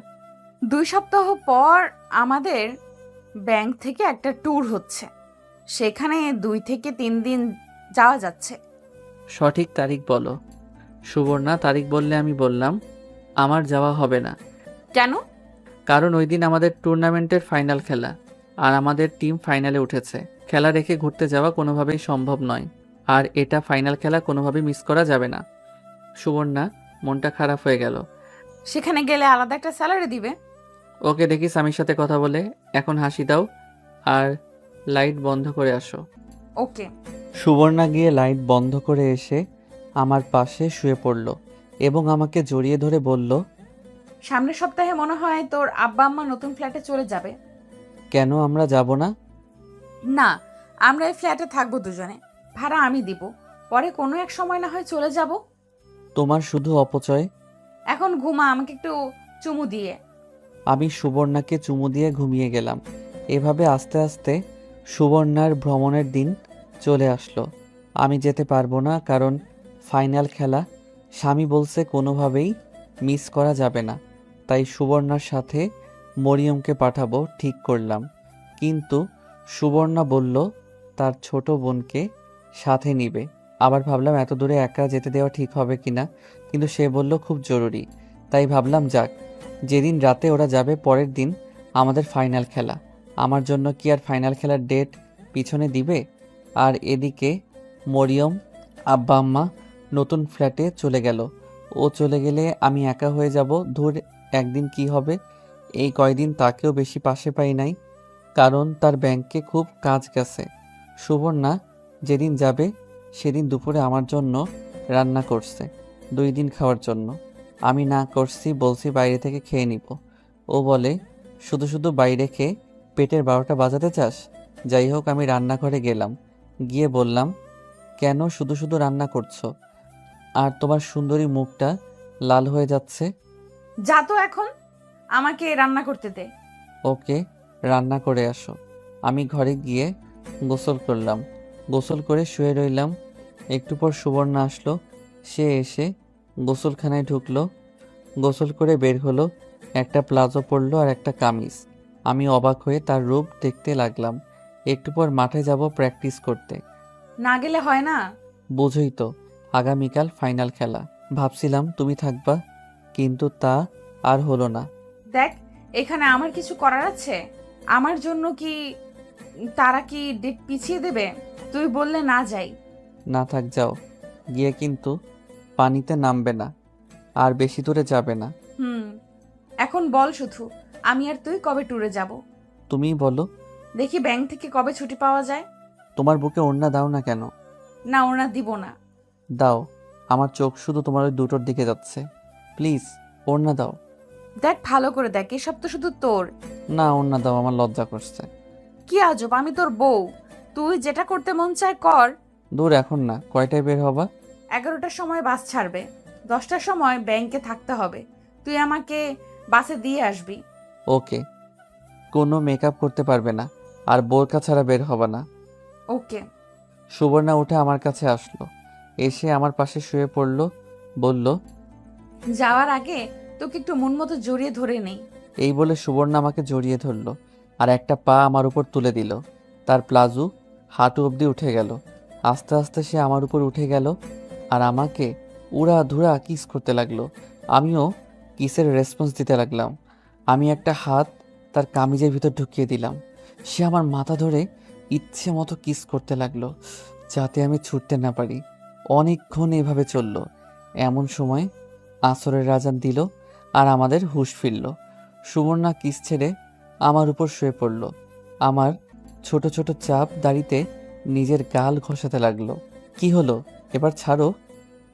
2 সপ্তাহ পর আমাদের ব্যাংক থেকে একটা ট্যুর হচ্ছে, সেখানে 2 থেকে 3 দিন যাওয়া যাচ্ছে। সঠিক তারিখ বলো। সুবর্ণা তারিখ বললে আমি বললাম, আমার যাওয়া হবে না। কেন? কারণ ওই দিন আমাদের টুর্নামেন্টের ফাইনাল খেলা, আর আমাদের টিম ফাইনালে উঠেছে। খেলা রেখে ঘুরতে যাওয়া কোনোভাবেই সম্ভব নয়, আর এটা ফাইনাল খেলা, কোনোভাবেই মিস করা যাবে না। সুবর্ণা মনটা খারাপ হয়ে গেল। সেখানে গেলে আলাদা একটা স্যালারি দিবে। ওকে দেখি স্বামীর সাথে কথা বলে। এখন হাসি দাও আর লাইট বন্ধ করে আসো। ওকে। সুবর্ণা গিয়ে লাইট বন্ধ করে এসে আমার পাশে শুয়ে পড়ল এবং আমাকে জড়িয়ে ধরে বলল, সামনের সপ্তাহে মনে হয় তোর আব্বা আম্মা নতুন ফ্ল্যাটে চলে যাবে। কেন আমরা যাব না? না, আমরা এই ফ্ল্যাটে থাকবো দুজনে, ভাড়া আমি দিব। পরে কোনো এক সময় না হয় চলে যাব। তোমার শুধু অপচয়। এখন ঘুমা, আমাকে একটু চুমু দিয়ে। আমি সুবর্ণাকে চুমু দিয়ে ঘুমিয়ে গেলাম। এভাবে আস্তে আস্তে সুবর্ণার ভ্রমণের দিন চলে আসলো। আমি যেতে পারবো না, কারণ ফাইনাল খেলা। স্বামী বলছে কোনোভাবেই মিস করা যাবে না, তাই সুবর্ণার সাথে মরিয়মকে পাঠাবো ঠিক করলাম। কিন্তু সুবর্ণা বলল তার ছোট বোনকে সাথে নিবে। আবার ভাবলাম এত দূরে একা যেতে দেওয়া ঠিক হবে কিনা, কিন্তু সে বলল খুব জরুরি, তাই ভাবলাম যাক। যেদিন রাতে ওরা যাবে, পরের দিন আমাদের ফাইনাল খেলা। আমার জন্য কি আর ফাইনাল খেলার ডেট পিছনে দিবে? আর এদিকে মরিয়ম আব্বা আম্মা নতুন ফ্ল্যাটে চলে গেল। ও চলে গেলে আমি একা হয়ে যাব। ধুর, একদিন কি হবে? এই কয়দিন তাকেও বেশি পাশে পাই নাই, কারণ তার ব্যাংকে খুব কাজ গেছে। সুবর্ণা যেদিন যাবে সেদিন দুপুরে আমার জন্য রান্না করছে 2 দিন খাওয়ার জন্য। আমি না করছি, বলছি বাইরে থেকে খেয়ে নিব। ও বলে শুধু শুধু বাইরে খেয়ে পেটের 12টা বাজাতে চাস? যাই হোক, আমি রান্নাঘরে গেলাম। গিয়ে বললাম, কেন শুধু শুধু রান্না করছো? আর তোমার সুন্দরী মুখটা লাল হয়ে যাচ্ছে। যা তো এখন, আমাকে রান্না করতে দে। ওকে, রান্না করে আসো। আমি ঘরে গিয়ে গোসল করলাম। গোসল করে শুয়ে রইলাম। একটু পর সুবর্ণা আসলো। সে এসে গোসলখানায় ঢুকলো। গোসল করে বের হলো। একটা প্লাজো পরলো আর একটা কামিজ। আমি অবাক হয়ে তার রূপ দেখতে লাগলাম। একটু পর মাঠে যাব প্র্যাকটিস করতে। না গেলে হয় না? বুঝোই তো, আগামীকাল ফাইনাল খেলা। ভাবছিলাম তুমি থাকবা, কিন্তু তা আর হলো না। দেখ, এখানে আমার কিছু করার আছে? আমার জন্য কি তারা কি ডেট পিছিয়ে দেবে? তুই বললে না যাই। না থাক, যাও। গিয়ে কিন্তু পানিতে নামবে না, আর বেশি দূরে যাবে না। এখন বল শুধু, আমি আর তুই কবে ট্যুরে যাব? তুমিই বলো। দেখি ব্যাংক থেকে কবে ছুটি পাওয়া যায়। তোমার বুকে ওড়না দাও না কেন? না, ওনা দিব না। দাও। আমার চোখ শুধু তোমার ওই দুটোর দিকে যাচ্ছে। প্লিজ, ওড়না দাও। দেখ, ভালো করে দেখ, এসব তো শুধু তোর। না, ওড়না দাও, আমার লজ্জা করছে। কি আজব, আমি তোর বউ। তুই যেটা করতে মন চায় কর। দূর, এখন না। কয়টায় বের হবা? 11টার সময় বাস ছাড়বে, 10টার সময় ব্যাংকে থাকতে হবে। তুই আমাকে বাসে দিয়ে আসবি। ওকে। কোনো মেকআপ করতে পারবে না, আর বোরকা ছাড়া বের হবা না। ওকে। সুবর্ণা উঠে আমার কাছে আসলো। এসে আমার পাশে শুয়ে পড়লো। বলল, যাওয়ার আগে তোকে একটু মন মতো জড়িয়ে ধরে নেই। এই বলে সুবর্ণা আমাকে জড়িয়ে ধরলো আর একটা পা আমার উপর তুলে দিল। তার প্লাজো হাঁটু অবধি উঠে গেল। আস্তে আস্তে সে আমার উপর উঠে গেল আর আমাকে উড়া ধুরা কিস করতে লাগলো। আমিও কিসের রেসপন্স দিতে লাগলাম। আমি একটা হাত তার কামিজের ভিতর ঢুকিয়ে দিলাম। সে আমার মাথা ধরে ইচ্ছে মতো কিস করতে লাগলো, যাতে আমি ছুটতে না পারি। অনেকক্ষণ এভাবে চলল। এমন সময় আসরের আজান দিল আর আমাদের হুঁশ ফিরল। সুবর্ণা কিস ছেড়ে আমার উপর শুয়ে পড়ল। আমার ছোট ছোট চাপ দাড়িতে নিজের গাল ঘষাতে লাগলো। কি হলো, এবার ছাড়ো।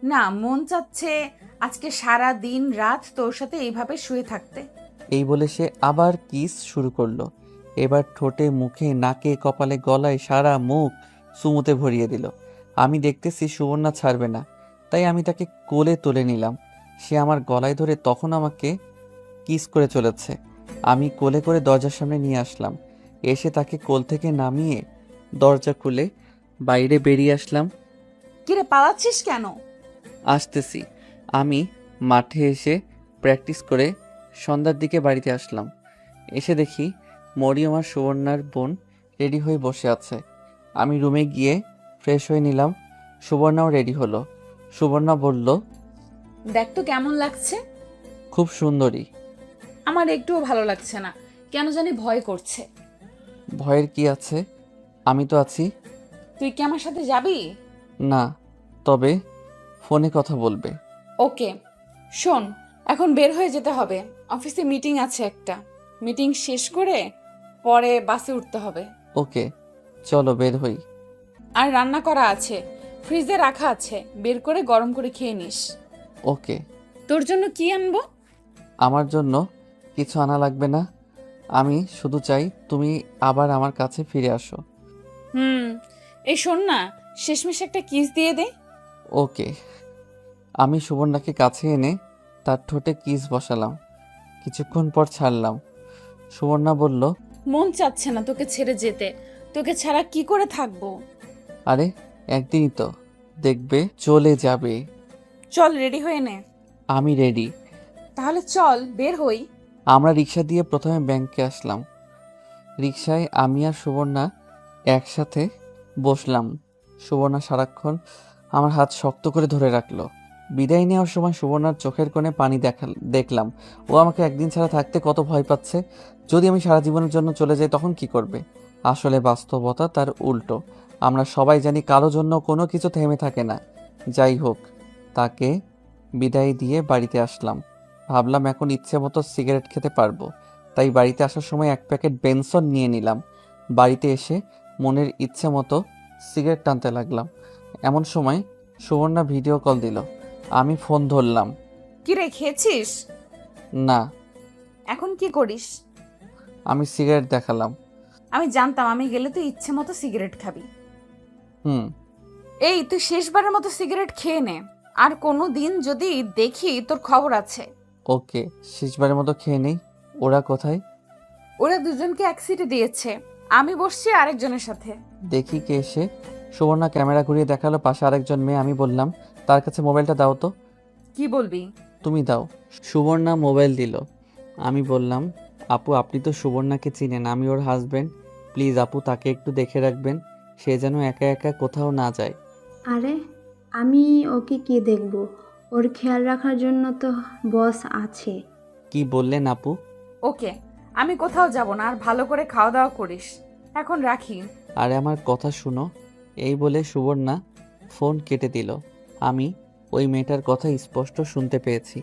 না, মন চাচ্ছে আজকে সারা দিন রাত তোর সাথে এইভাবে শুয়ে থাকতে। এই বলে সে আবার কিস শুরু করলো। এবার ঠোঁটে, মুখে, নাকে, কপালে, গলায়, সারা মুখ চুমুতে ভরিয়ে দিল। আমি দেখতেছি সুবর্ণা ছাড়বে না, তাই আমি তাকে কোলে তুলে নিলাম। সে আমার গলায় ধরে তখন আমাকে কিস করে চলেছে। আমি কোলে করে দরজার সামনে নিয়ে আসলাম। এসে তাকে কোল থেকে নামিয়ে দরজা খুলে বাইরে বেরিয়ে আসলাম। কিরে, পালাচ্ছিস কেন? আসতেছি। আমি মাঠে এসে প্র্যাকটিস করে সন্ধ্যার দিকে বাড়িতে আসলাম। এসে দেখি মরিয়ম আর সুবর্ণার বোন রেডি হয়ে বসে আছে। আমি রুমে গিয়ে ফ্রেশ হয়ে নিলাম। সুবর্ণাও রেডি হলো। সুবর্ণা বলল, দেখ তো কেমন লাগছে। খুব সুন্দরী। আমার একটুও ভালো লাগছে না, কেন জানি ভয় করছে। ভয়ের কি আছে, আমি তো আছি। তুই কি আমার সাথে যাবি? না, তবে ফোনে কথা বলবে। ওকে। শোন, এখন বের হয়ে যেতে হবে। অফিসে মিটিং আছে একটা। মিটিং শেষ করে পরে বাসে উঠতে হবে। ওকে, চলো বের হই। আর রান্না করা আছে, ফ্রিজে রাখা আছে, বের করে গরম করে খেয়ে নিস। ওকে। তোর জন্য কি আনবো? আমার জন্য কিছু আনা লাগবে না। আমি শুধু চাই তুমি আবার আমার কাছে ফিরে আসো। এই শোন না, শেষমেশ একটা কিস দিয়ে দে। ওকে। আমি সুবর্ণাকে কাছে এনে তার ঠোঁটে কিস বসালাম। কিছুক্ষণ পর ছাড়লাম। সুবর্ণা বলল, মন চাচ্ছে না তোকে ছেড়ে যেতে। তোকে ছাড়া কি করে থাকবো? আরে একদিনই তো, দেখবে চলে যাবে। চল, রেডি হয়ে নে। আমি রেডি। তাহলে চল বের হই। আমরা রিক্সা দিয়ে প্রথমে ব্যাংকে আসলাম। রিক্সায় আমি আর সুবর্ণা একসাথে বসলাম। সুবর্ণা সারাক্ষণ আমার হাত শক্ত করে ধরে রাখলো। বিদায় নেওয়ার সময় সুবর্ণার চোখের কোণে পানি দেখলাম। ও আমাকে একদিন ছাড়া থাকতে কত ভয় পাচ্ছে। যদি আমি সারা জীবনের জন্য চলে যাই তখন কি করবে? আসলে বাস্তবতা তার উল্টো। আমরা সবাই জানি কারো জন্য কোনো কিছু থেমে থাকে না। যাই হোক, তাকে বিদায় দিয়ে বাড়িতে আসলাম। ভাবলাম এখন ইচ্ছে মতো সিগারেট খেতে পারবো, তাই বাড়িতে আসার সময় এক প্যাকেট বেনসন নিয়ে নিলাম। বাড়িতে এসে মনের ইচ্ছে মতো সিগারেট টানতে লাগলাম। এমন সময় সুবর্ণা ভিডিও কল দিল। আমি ফোন ধরলাম। কি রে, খেয়েছিস? না। এখন কি করিস? আমি সিগারেট দেখালাম। আমি জানতাম আমি গেলে তুই ইচ্ছে মতো সিগারেট খাবি। হুম। এই, তুই শেষবারের মতো সিগারেট খেয়ে নে। আর কোনো দিন যদি দেখি তোর খবর আছে। ওকে, শেষবারের মতো খেয়ে নেই। ওরা কোথায়? ওরা দুজনকে এক সিটে দিয়েছে, আমি বসছি আরেকজনের সাথে। দেখি কে এসে। সুবর্ণা ক্যামেরা ঘুরিয়ে দেখালো পাশে আরেকজন মেয়ে। আমি বললাম, তার কাছে মোবাইলটা দাও তো। কি বলবি? তুমি দাও। সুবর্ণা মোবাইল দিল। আমি বললাম, আপু আপনি তো সুবর্ণাকে চিনেন, আমি ওর হাজবেন্ড। প্লিজ আপু তাকে একটু দেখে রাখবেন, সে যেন একা একা কোথাও না যায়। আরে আমি ওকে কি দেখব, ওর খেয়াল রাখার জন্য তো বস আছে। কি বললেন আপু? ওকে, আমি কোথাও যাব না, আর ভালো করে খাওয়া দাওয়া করিস। এখন রাখি। আরে আমার কথা শুনো। এই বলে সুবর্ণা ফোন কেটে দিল। আমি ওই মেয়েটার কথা স্পষ্ট শুনতে পেয়েছি।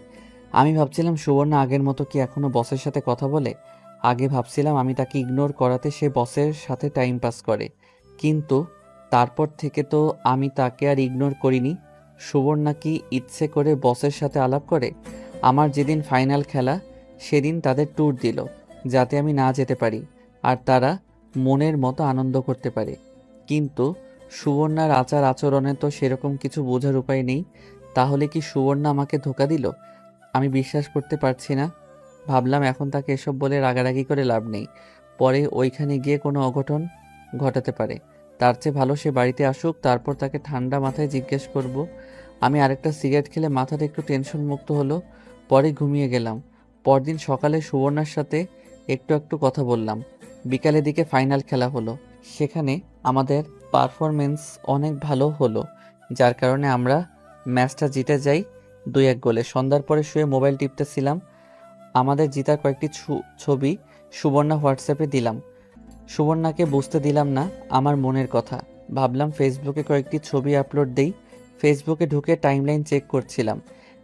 আমি ভাবছিলাম সুবর্ণা আগের মতো কি এখনো বসের সাথে কথা বলে। আগে ভাবছিলাম আমি তাকে ইগনোর করাতে সে বসের সাথে টাইম পাস করে, কিন্তু তারপর থেকে তো আমি তাকে আর ইগনোর করিনি। সুবর্ণা কি ইচ্ছে করে বসের সাথে আলাপ করে? আমার যেদিন ফাইনাল খেলা সেদিন তাদের ট্যুর দিল যাতে আমি না যেতে পারি আর তারা মনের মতো আনন্দ করতে পারে। কিন্তু সুবর্ণার আচার আচরণে তো সেরকম কিছু বোঝার উপায় নেই। তাহলে কি সুবর্ণা আমাকে ধোঁকা দিল? আমি বিশ্বাস করতে পারছি না। ভাবলাম এখন তাকে এসব বলে রাগারাগি করে লাভ নেই, পরে ওইখানে গিয়ে কোনো অঘটন ঘটাতে পারে। তার চেয়ে ভালো সে বাড়িতে আসুক, তারপর তাকে ঠান্ডা মাথায় জিজ্ঞেস করব। আমি আরেকটা সিগারেট খেলে মাথাটা একটু টেনশন মুক্ত হলো, পরে ঘুমিয়ে গেলাম। পরদিন সকালে সুবর্ণার সাথে একটু একটু কথা বললাম। বিকালের দিকে ফাইনাল খেলা হলো, সেখানে আমাদের পারফরমেন্স অনেক ভালো হলো, যার কারণে আমরা ম্যাচটা জিতে যাই 2-1 গোলে। সন্ধ্যার পরে শুয়ে মোবাইল টিপতেছিলাম, আমাদের জিতার কয়েকটি ছবি সুবর্ণা হোয়াটসঅ্যাপে দিলাম। সুবর্ণাকে বুঝতে দিলাম না আমার মনের কথা। ভাবলাম ফেসবুকে কয়েকটি ছবি আপলোড দেই। ফেসবুকে ঢুকে টাইমলাইন চেক করছিলাম,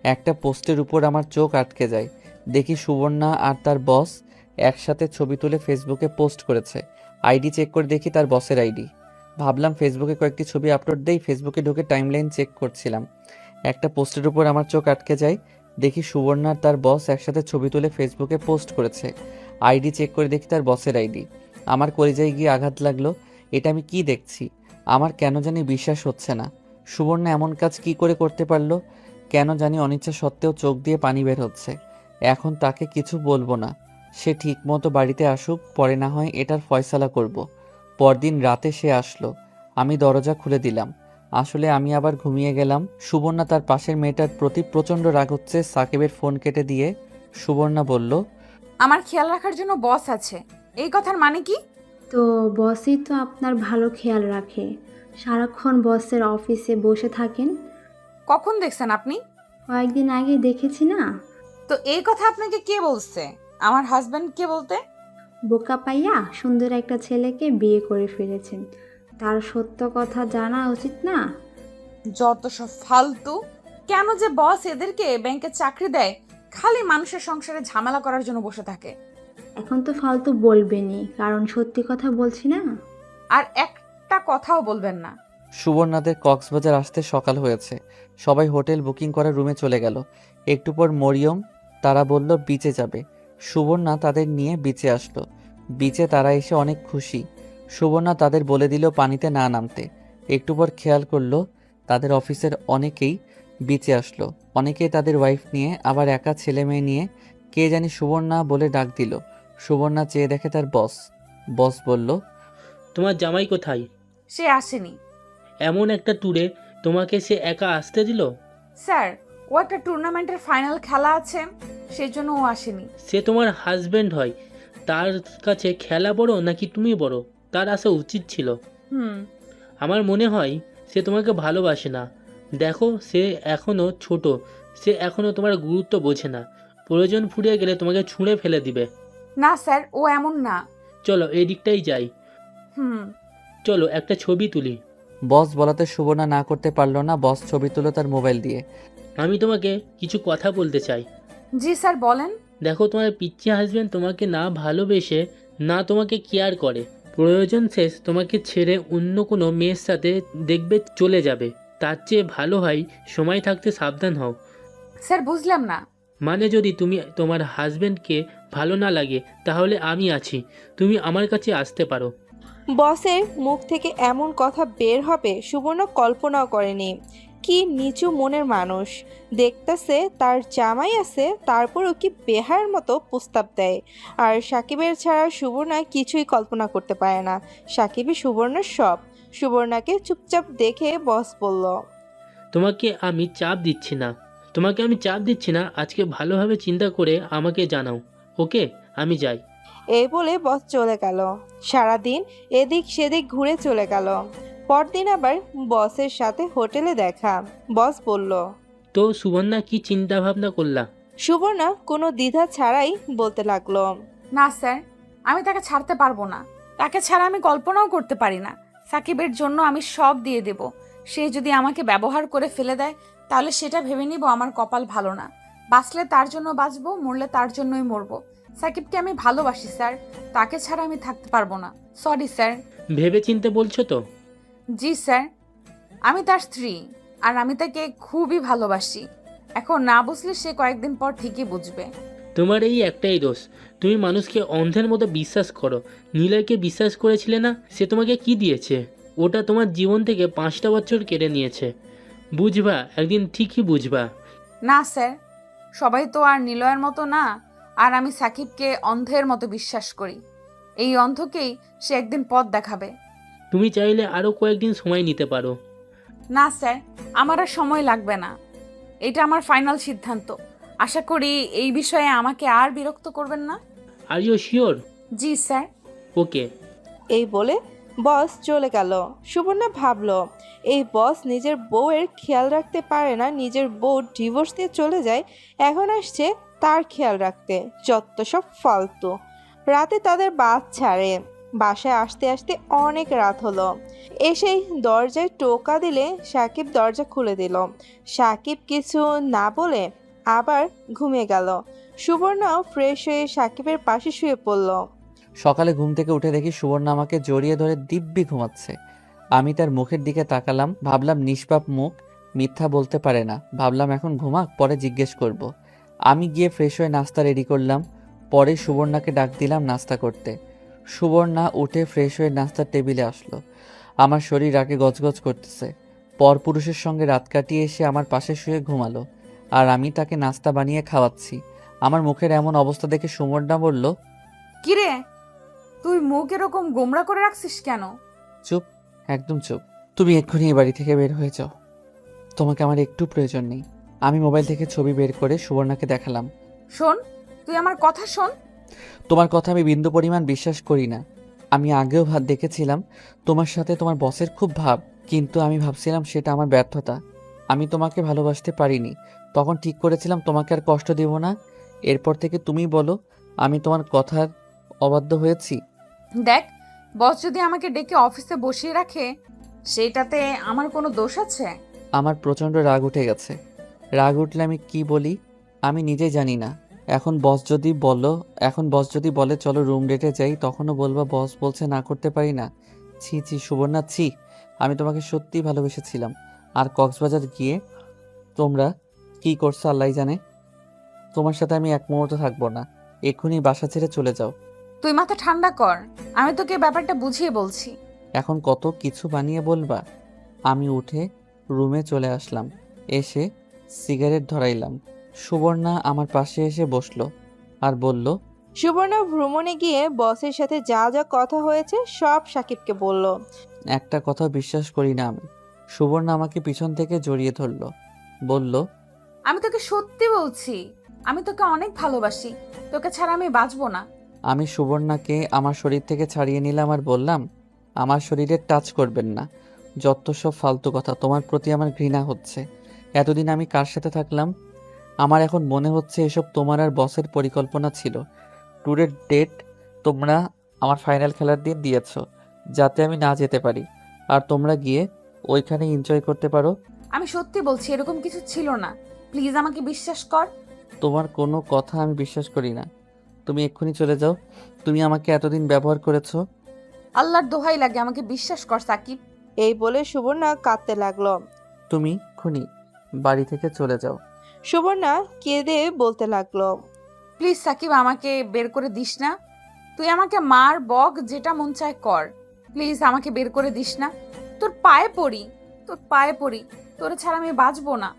একটা পোস্টের উপর আমার চোখ আটকে যায়। দেখি সুবর্ণা আর তার বস একসাথে ছবি তুলে ফেসবুকে পোস্ট করেছে। আইডি চেক করে দেখি তার বসের আইডি। ভাবলাম ফেসবুকে কয়েকটি ছবি আপলোড দেই। ফেসবুকে ঢুকে টাইমলাইন চেক করছিলাম, একটা পোস্টের উপর আমার চোখ আটকে যায়। দেখি সুবর্ণা আর তার বস একসাথে ছবি তুলে ফেসবুকে পোস্ট করেছে। আইডি চেক করে দেখি তার বসের আইডি। আমার কলিজায় গিয়ে আঘাত লাগলো। এটা আমি কি দেখছি? আমার কেন জানি বিশ্বাস হচ্ছে না। সুবর্ণা এমন কাজ কি করে করতে পারলো? কেন জানি অনিচ্ছা সত্ত্বেও চোখ দিয়ে পানি বের হচ্ছে। এখন তাকে কিছু বলবো না, সে ঠিক মতো বাড়িতে আসুক, পরে না হয় এটার ফয়সালা করব। পরদিন রাতে সে আসলো, আমি দরজা খুলে দিলাম। আসলে আমি আবার ঘুমিয়ে গেলাম। সুবর্ণা তার পাশের মেয়েটার প্রতি প্রচণ্ড রাগ হচ্ছে। সাকিবের ফোন কেটে দিয়ে সুবর্ণা বলল, আমার খেয়াল রাখার জন্য বস আছে, এই কথার মানে কি? তো বসই তো আপনার ভালো খেয়াল রাখে, সারাক্ষণ বসের অফিসে বসে থাকেন। কখন দেখছেন আপনি? কয়েকদিন আগে দেখেছি না। তো এই কথা আপনাকে কে বলছে? আমার হাজবেন্ড কে বলতে? বোকা পাইয়া সুন্দর একটা ছেলেকে বিয়ে করে ফেলেছেন, তার সত্য কথা জানা উচিত না? যত সব ফালতু! কেন যে বস এদেরকে ব্যাংকে চাকরি দেয়, খালি মানুষের সংসারে ঝামেলা করার জন্য বসে থাকে। এখন তো ফালতু বলবেনই, কারণ সত্যি কথা বলছি না। আর একটা কথাও বলবেন না। সুবর্ণাদের কক্সবাজার আসতে সকাল হয়েছে। সবাই হোটেল বুকিং করার রুমে চলে গেল। একটু পর মরিয়ম তারা বলল বিচে যাবে। সুবর্ণা তাদের নিয়ে বিচে আসলো। বিচে তারা এসে অনেক খুশি। সুবর্ণা তাদের বলে দিল পানিতে না নামতে। একটু পর খেয়াল করলো তাদের অফিসের অনেকেই বিচে আসলো, অনেকেই তাদের ওয়াইফ নিয়ে, আবার একা ছেলে মেয়ে নিয়ে। কে জানি সুবর্ণা বলে ডাক দিল। সুবর্ণা চেয়ে দেখে তার বস। বস বলল, তোমার জামাই কোথায়? সে আসেনি। এমন একটা ট্যুরে তোমাকে সে একা আসতে দিল? স্যার, ও একটা টুর্নামেন্টের ফাইনাল খেলা আছে, সেজন্য ও আসেনি। সে তোমার হাজবেন্ড হয়, তার কাছে খেলা বড় নাকি তুমি বড়? তার আসা উচিত ছিল। আমার মনে হয় সে তোমাকে ভালোবাসে না। দেখো, সে এখনও ছোট, সে এখনও তোমার গুরুত্ব বোঝে না। প্রয়োজন ফুরিয়ে গেলে তোমাকে ছুঁড়ে ফেলে দিবে। না স্যার, ও এমন না। চলো এই দিকটাই যাই। চলো একটা ছবি তুলি। বস বলাতে সুবর্ণা না করতে পারল না। বস ছবি তুলো তার মোবাইল দিয়ে। আমি তোমাকে কিছু কথা বলতে চাই। জি স্যার, বলেন। দেখো, তোমার পিচ্চি হাজবেন্ড তোমাকে না ভালোবেসে, না তোমাকে কেয়ার করে, প্রয়োজন শেষ তোমাকে ছেড়ে অন্য কোনো মেয়ের সাথে দেখবে চলে যাবে। তার চেয়ে ভালো হয় সময় থাকতে সাবধান হও। স্যার, বুঝলাম না। মানে যদি তুমি তোমার হাজবেন্ডকে ভালো না লাগে, তাহলে আমি আছি, তুমি আমার কাছে আসতে পারো। বসের মুখ থেকে এমন কথা বের হবে সুবর্ণ কল্পনাও করেনি। কি নিচু মনের মানুষ, দেখতেছে তার জামাই আছে তারপরও কি বেহার মতো প্রস্তাব দেয়। আর সাকিবের ছাড়া সুবর্ণা কিছুই কল্পনা করতে পারে না। সাকিবই সুবর্ণার সব। সুবর্ণাকে চুপচাপ দেখে বস বলল, তোমাকে আমি চাপ দিচ্ছি না, আজকে ভালোভাবে চিন্তা করে আমাকে জানাও। ওকে, আমি যাই। এই বলে বস চলে গেল। সারাদিন এদিক সেদিক ঘুরে চলে গেল। পরদিন আবার বসের সাথে হোটেলে দেখা। বস বলল, তো সুবর্ণা, কি চিন্তা ভাবনা করলা? সুবর্ণা কোনো দ্বিধা ছাড়াই বলতে লাগলো, না স্যার, আমি তাকে ছাড়তে পারবো না। তাকে ছাড়া আমি কল্পনাও করতে পারি না। সাকিবের জন্য আমি সব দিয়ে দেব। সে যদি আমাকে ব্যবহার করে ফেলে দেয় তাহলে সেটা ভেবে নিব আমার কপাল ভালো না। বাঁচলে তার জন্য বাঁচবো, মরলে তার জন্যই মরবো। সাকিবকে আমি ভালোবাসি স্যার, তাকে ছাড়া আমি থাকতে পারবো না। Sorry sir. ভেবে চিনতে বলছো তো? জি স্যার, আমি তার স্ত্রী আর আমি তাকে খুবই ভালোবাসি। এখন না বুঝলে সে কয়েকদিন পর ঠিকই বুঝবে। তোমার এই একটাই দোষ, তুমি মানুষকে অন্ধের মতো বিশ্বাস করো। নিলয়কে বিশ্বাস করেছিলে না? সে তোমাকে কি দিয়েছে? ওটা তোমার জীবন থেকে 5টা বছর কেড়ে নিয়েছে। বুঝবা, একদিন ঠিকই বুঝবা। না স্যার, সবাই তো আর নিলয়ের মতো না। আর আমি সাকিবকে অন্ধের মতো বিশ্বাস করি। এই অন্ধকেই সে একদিন পথ দেখাবে। তুমি চাইলে আরও কয়েকদিন সময় নিতে পারো। না স্যার, আমার আর সময় লাগবে না। এটা আমার ফাইনাল সিদ্ধান্ত। আশা করি এই বিষয়ে আমাকে আর বিরক্ত করবেন না। Are you sure? জি স্যার। ওকে। এই বলে বস চলে গেল। সুবর্ণা ভাবলো, এই বস নিজের বউয়ের খেয়াল রাখতে পারে না, নিজের বউ ডিভোর্স দিয়ে চলে যায়, এখন আসছে তার খেয়াল রাখতে। যত সব ফালতু। রাতে তাদের বাস ছাড়ে। বাসায় আসতে আসতে অনেক রাত হলো। এসেই দরজায় টোকা দিলে সাকিব দরজা খুলে দিল। সাকিব কিছু না বলে আবার ঘুমিয়ে গেল। সুবর্ণাও ফ্রেশ হয়ে সাকিবের পাশে শুয়ে পড়ল। সকালে ঘুম থেকে উঠে দেখি সুবর্ণা আমাকে জড়িয়ে ধরে দিব্যি ঘুমাচ্ছে। আমি তার মুখের দিকে তাকালাম, ভাবলাম নিষ্পাপ মুখ, মিথ্যা বলতে পারে না। ভাবলাম এখন ঘুমাক, পরে জিজ্ঞেস করব। আমি গিয়ে ফ্রেশ হয়ে নাস্তা রেডি করলাম। পরে সুবর্ণাকে ডাক দিলাম নাস্তা করতে। সুবর্ণা উঠে ফ্রেশ হয়ে নাস্তার টেবিলে আসলো। আমার শরীর রাগে গজগজ করতেছে। পরপুরুষের সঙ্গে রাত কাটিয়ে এসে আমার পাশে শুয়ে ঘুমালো, আর আমি তাকে নাস্তা বানিয়ে খাওয়াচ্ছি। আমার মুখের এমন অবস্থা দেখে সুবর্ণা বলল, কিরে, তুই মুখ এরকম গোমরা করে রাখছিস কেন? চুপ, একদম চুপ। তুমি এক্ষুনি এই বাড়ি থেকে বের হয়ে যাও। তোমাকে আমার একটু প্রয়োজন নেই। আমি মোবাইল থেকে ছবি বের করে সুবর্ণাকে দেখালাম। শোন, তুই আমার কথা শোন। তোমার কথা আমি বিন্দু পরিমাণ বিশ্বাস করি না। আমি আগেও দেখেছিলাম তোমার সাথে তোমার বসের খুব ভাব, কিন্তু আমি ভাবছিলাম সেটা আমার ব্যর্থতা। আমি তোমাকে ভালোবাসতে পারিনি। তখন ঠিক করেছিলাম তোমাকে আর কষ্ট দেব না। এরপর থেকে তুমি বলো আমি তোমার কথার অবাধ্য হয়েছি। দেখ, বস যদি আমাকে ডেকে অফিসে বসিয়ে রাখে সেটাতে আমার কোনো দোষ আছে? আমার প্রচণ্ড রাগ উঠে গেছে। রাগ উঠলে আমি কি বলি আমি নিজেই জানি না। এখন বস যদি বলে চলো রুম ডেটে যাই, তখনও বলবা বস বলছে না করতে পারি না। ছি ছি সুবর্ণা, ছি। আমি তোমাকে সত্যিই ভালোবেসেছিলাম। আর কক্সবাজার গিয়ে তোমরা কি করছো আল্লাহ জানে। তোমার সাথে আমি এক মুহূর্ত থাকবো না। এক্ষুনি বাসা ছেড়ে চলে যাও। তুই মাথা ঠান্ডা কর, আমি তোকে ব্যাপারটা বুঝিয়ে বলছি। এখন কত কিছু বানিয়ে বলবা। আমি উঠে রুমে চলে আসলাম। এসে সিগারেট ধরাইলাম। সুবর্ণা আমার পাশে এসে বসলো আর বলল, সুবর্ণা ভ্রমণে গিয়ে বসের সাথে যা যা কথা হয়েছে সব সাকিবকে বলল। একটা কথা বিশ্বাস করি না আমি। সুবর্ণা আমাকে পিছন থেকে জড়িয়ে ধরলো, বলল, আমি তোকে সত্যি বলছি, আমি তোকে অনেক ভালোবাসি। তোকে ছাড়া আমি বাঁচবো না। আমি সুবর্ণাকে আমার শরীর থেকে ছাড়িয়ে নিলাম আর বললাম, আমার শরীরে টাচ করবেন না। যত সব ফালতু কথা। তোমার প্রতি আমার ঘৃণা হচ্ছে। এতদিন আমি কার সাথে থাকলাম? আমার এখন মনে হচ্ছে এসব তোমার আর বসের পরিকল্পনা ছিল। ট্যুরের ডেট তোমরা আমার ফাইনাল খেলার দিন দিয়েছ, যাতে আমি না যেতে পারি আর তোমরা গিয়ে ওইখানে এনজয় করতে পারো। আমি সত্যি বলছি, এরকম কিছু ছিল না। প্লিজ আমাকে বিশ্বাস কর। তোমার কোনো কথা আমি বিশ্বাস করি না। তুমি এক্ষুনি চলে যাও। তুমি আমাকে এতদিন ব্যবহার করেছো। আল্লাহর দোহাই লাগে, আমাকে বিশ্বাস কর সাকিব। এই বলে সুবর্ণা কাঁদতে লাগলো। তুমি এক্ষুনি বাড়ি থেকে চলে যাও। সুবর্ণা কেঁদে বলতে লাগলো, প্লিজ সাকিব, আমাকে বের করে দিস না। তুই আমাকে মার, বক, যেটা মন চায় কর। প্লিজ আমাকে বের করে দিস না। তোর পায়ে পড়ি। তোরে ছাড়া আমি বাঁচবো না।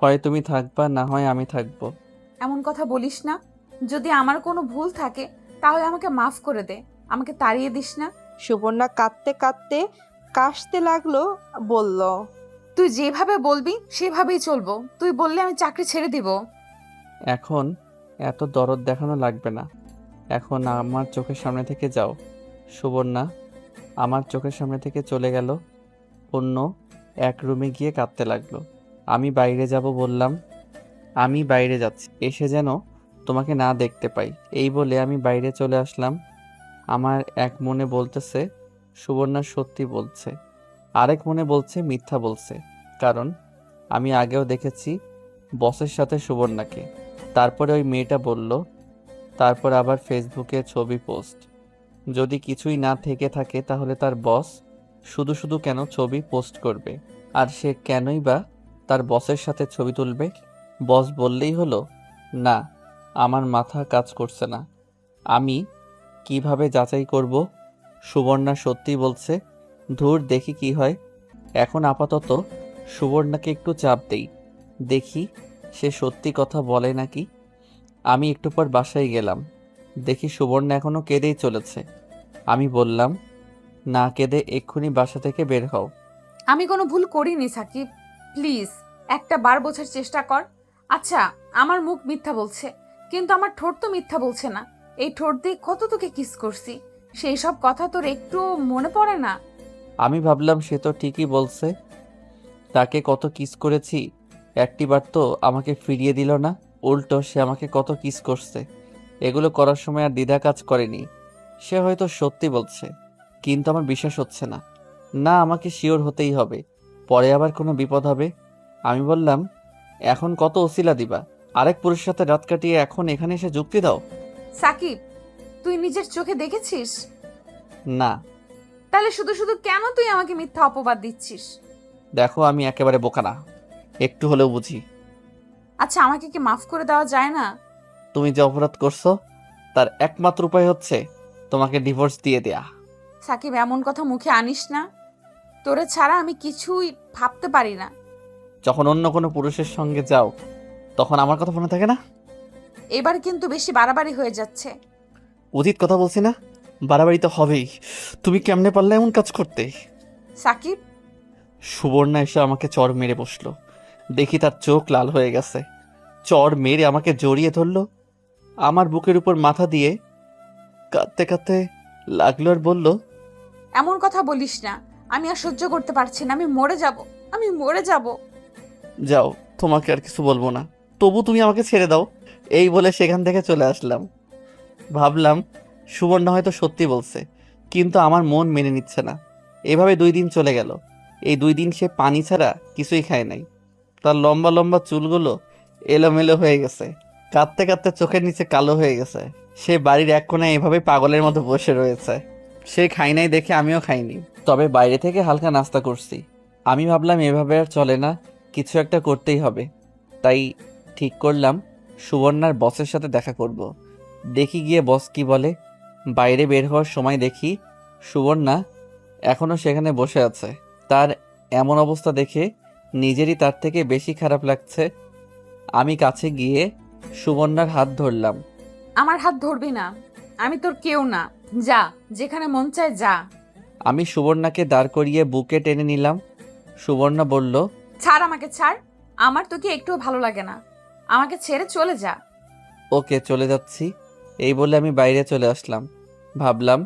হয় তুমি থাকবা, না হয় আমি থাকবো। এমন কথা বলিস না। যদি আমার কোনো ভুল থাকে তাহলে আমাকে মাফ করে দে, আমাকে তাড়িয়ে দিস না। সুবর্ণা কাঁদতে কাঁদতে কাশতে লাগলো, বলল, তুই যেভাবে বলবি সেভাবেই চলবো। তুই বললে আমি চাকরি ছেড়ে দিব। এখন এত দরদ দেখানো লাগবে না, এখন আমার চোখের সামনে থেকে যাও। সুবর্ণা আমার চোখের সামনে থেকে চলে গেল, অন্য এক রুমে গিয়ে কাঁদতে লাগলো। আমি বাইরে যাব বললাম, আমি বাইরে যাচ্ছি, এসে যেন তোমাকে না দেখতে পাই। এই বলে আমি বাইরে চলে আসলাম। আমার এক মনে বলতেছে সুবর্ণা সত্যি বলছে, আরেক মনে বলছে মিথ্যা বলছে, কারণ আমি আগেও দেখেছি বসের সাথে সুবর্ণাকে। তারপরে ওই মেয়েটা বলল, তারপর আবার ফেসবুকে ছবি পোস্ট। যদি কিছুই না থেকে থাকে তাহলে তার বস শুধু শুধু কেন ছবি পোস্ট করবে? আর সে কেনই বা তার বসের সাথে ছবি তুলবে? বস বললেই হলো? না, আমার মাথা কাজ করছে না। আমি কিভাবে যাচাই করব সুবর্ণা সত্যি বলছে? ধুর, দেখি কি হয়। এখন আপাতত সুবর্ণাকে একটু চাপ দেই, দেখি সে সত্যি কথা বলে নাকি। আমি একটু পর বাসায় গেলাম, দেখি সুবর্ণা এখনো কেঁদেই চলেছে। আমি বললাম, না কেঁদে এক্ষুনি বাসা থেকে বের হও। আমি কোনো ভুল করিনি সাকিব, প্লিজ একটা বার বোঝার চেষ্টা কর। আচ্ছা, আমার মুখ মিথ্যা বলছে, কিন্তু আমার ঠোঁট তো মিথ্যা বলছে না। এই ঠোঁট দিয়ে কত তোকে কিস করছি, সেই সব কথা তোর একটু মনে পড়ে না? আমি ভাবলাম সে তো ঠিকই বলছে, তাকে কত কিস করেছি, একটিবার তো আমাকে ফিরিয়ে দিল না, উল্টো সে আমাকে কত কিস করছে। এগুলো করার সময় আর দ্বিধা কাজ করেনি। সে হয়তো সত্যি বলছে, কিন্তু আমার বিশ্বাস হচ্ছে না। না, আমাকে শিওর হতেই হবে, পরে আবার কোনো বিপদ হবে। আমি বললাম, এখন কত ওসিলা দিবা? আরেক পুরুষের সাথে রাত কাটিয়ে এখন এখানে এসে যুক্তি দাও? সাকিব, তুই নিজের চোখে দেখেছিস? না। তাহলে শুধু শুধু কেন তুই আমাকে মিথ্যা অপবাদ দিচ্ছিস? দেখো, আমি একেবারে বোকা না, একটু হলেও বুঝি। আচ্ছা, আমাকে কি মাফ করে দেওয়া যায় না? তুমি যে অপরাধ করছো তার একমাত্র উপায় হচ্ছে তোমাকে ডিভোর্স দিয়ে দেয়া। সাকিব, এমন কথা মুখে আনিস না। তোরে ছাড়া আমি কিছুই ভাবতে পারি না। যখন অন্য কোনো পুরুষের সঙ্গে যাও তখন আমার কথা মনে থাকে না? এবার কিন্তু বেশি বাড়াবাড়ি হয়ে যাচ্ছে। উচিত কথা বলছি না? বাড়াবাড়ি তো হবেই। তুমি কেমনে পারলে এমন কাজ করতে? সাকিব, সুবর্ণা এসে আমাকে চড় মেরে বসলো, দেখি তার চোখ লাল হয়ে গেছে। চড় মেরে আমাকে জড়িয়ে ধরলো, আমার বুকের উপর মাথা দিয়ে কাঁদতে কাঁদতে লাগলো আর বলল, এমন কথা বলিস না। আমি আর সহ্য করতে পারছি না। আমি মরে যাব, আমি মরে যাব। যাও, তোমাকে আর কিছু বলবো না, তবু তুমি আমাকে ছেড়ে দাও। এই বলে সেখান থেকে চলে আসলাম। ভাবলাম সুবর্ণা হয়তো সত্যি বলছে, কিন্তু আমার মন মেনে নিচ্ছে না। এভাবে 2 দিন চলে গেল। এই 2 দিন সে পানি ছাড়া কিছুই খায় নাই। তার লম্বা লম্বা চুলগুলো এলোমেলো হয়ে গেছে, কাঁদতে কাঁদতে চোখের নিচে কালো হয়ে গেছে। সে বাড়ির এক কোণায় এভাবে পাগলের মতো বসে রয়েছে। সে খাই নাই দেখে আমিও খাইনি, তবে বাইরে থেকে হালকা নাস্তা করছি। আমি ভাবলাম এভাবে আর চলে না, কিছু একটা করতেই হবে। তাই ঠিক করলাম সুবর্ণার বসের সাথে দেখা করব। দেখি গিয়ে বস কি বলে। বাইরে বের হওয়ার সময় দেখি সুবর্ণা এখনও সেখানে বসে আছে। তার এমন অবস্থা দেখে নিজেরই তার থেকে বেশি খারাপ লাগছে। আমি কাছে গিয়ে সুবর্ণার হাত ধরলাম। আমার হাত ধরবি না, আমি তোর কেউ না। যা, যেখানে মন চায় যা। আমি সুবর্ণাকে দাঁড় করিয়ে বুকে টেনে নিলাম। সুবর্ণা বলল, ছাড়, আমাকে ছাড়। আমার তোকে একটুও ভালো লাগে না, আমাকে ছেড়ে চলে যা। ওকে, চলে যাচ্ছি। এই বলে আমি বাইরে চলে আসলাম। ভাবলাম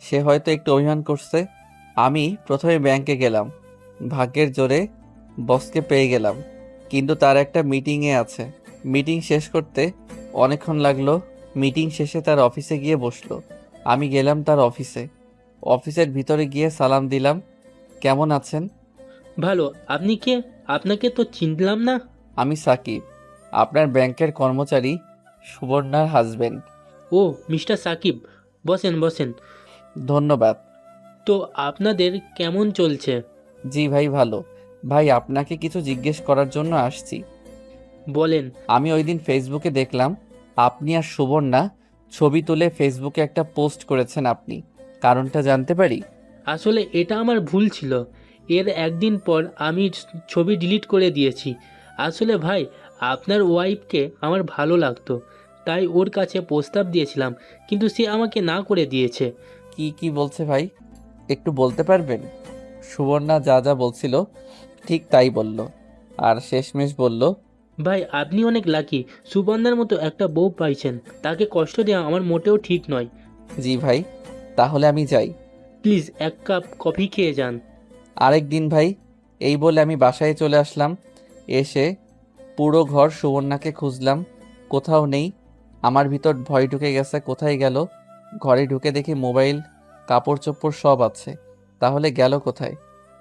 সে হয়তো একটু অভিমান করছে। আমি প্রথমে ব্যাংকে গেলাম, ভাগ্যের জোরে বসকে পেয়ে গেলাম, কিন্তু তার একটা মিটিংয়ে আছে। মিটিং শেষ করতে অনেকক্ষণ লাগলো। মিটিং শেষে তার অফিসে গিয়ে বসলো। আমি গেলাম তার অফিসে। অফিসের ভিতরে গিয়ে সালাম দিলাম। কেমন আছেন? ভালো। আপনি কে? আপনাকে তো চিনলাম না। আমি সাকিব, আপনার ব্যাংকের কর্মচারী, সুবর্ণার হাজবেন্ড। ও, মিস্টার সাকিব, বসেন বসেন। ধন্যবাদ। তো আপনাদের কেমন চলছে? জি ভাই, ভালো। ভাই, আপনাকে কিছু জিজ্ঞেস করার জন্য আসছি। বলেন। আমি ওই দিন ফেসবুকে দেখলাম আপনি আর সুবর্ণা ছবি তুলে ফেসবুকে একটা পোস্ট করেছেন। আপনি কারণটা জানতে পারি? আসলে এটা আমার ভুল ছিল। এর একদিন পর আমি ছবি ডিলিট করে দিয়েছি। আসলে ভাই, আপনার ওয়াইফকে আমার ভালো লাগতো, তাই ওর কাছে প্রস্তাব দিয়েছিলাম, কিন্তু সে আমাকে না করে দিয়েছে। কি কি বলছে ভাই, একটু বলতে পারবেন? সুবর্ণা যা যা বলছিল ঠিক তাই বলল, আর শেষমেশ বলল, ভাই, আপনি অনেক লাকি, সুবর্ণার মতো একটা বউ পাইছেন। তাকে কষ্ট দেওয়া আমার মোটেও ঠিক নয়। জি ভাই, তাহলে আমি যাই। প্লিজ এক কাপ কফি খেয়ে যান। আরেক দিন ভাই। এই বলে আমি বাসায় চলে আসলাম। এসে পুরো ঘর সুবর্ণাকে খুঁজলাম, কোথাও নেই। আমার ভিতর ভয় ঢুকে গেছে, কোথায় গেল। ঘরে ঢুকে দেখি মোবাইল, কাপড় চোপড় সব আছে। তাহলে গেল কোথায়?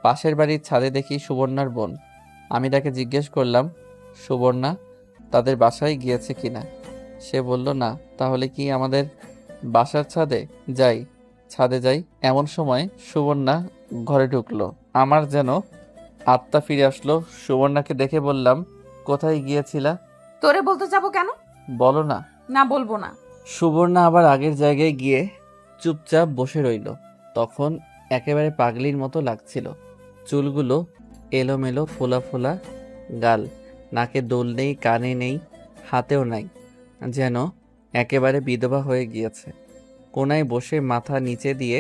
পাশের বাড়ির ছাদে দেখি সুবর্ণার বোন। আমি তাকে জিজ্ঞেস করলাম, সুবর্ণা তাদের বাসায় গিয়েছে কিনা? সে বলল না। তাহলে কি আমাদের বাসার ছাদে যাই? ছাদে যাই। এমন সময় সুবর্ণা ঘরে ঢুকলো। আমার যেন আত্মা ফিরে আসলো। সুবর্ণাকে দেখে বললাম, কোথায় গিয়েছিলা? তোরে বলতে যাব কেন? বলো না। না, বলবো না। সুবর্ণা আবার আগের জায়গায় গিয়ে চুপচাপ বসে রইল। তখন একেবারে পাগলির মতো লাগছিল। চুলগুলো এলোমেলো, ফোলা ফোলা গাল, নাকে দোল নেই, কানে নেই, হাতেও নাই, যেন একেবারে বিধবা হয়ে গিয়েছে। কোনায় বসে মাথা নিচে দিয়ে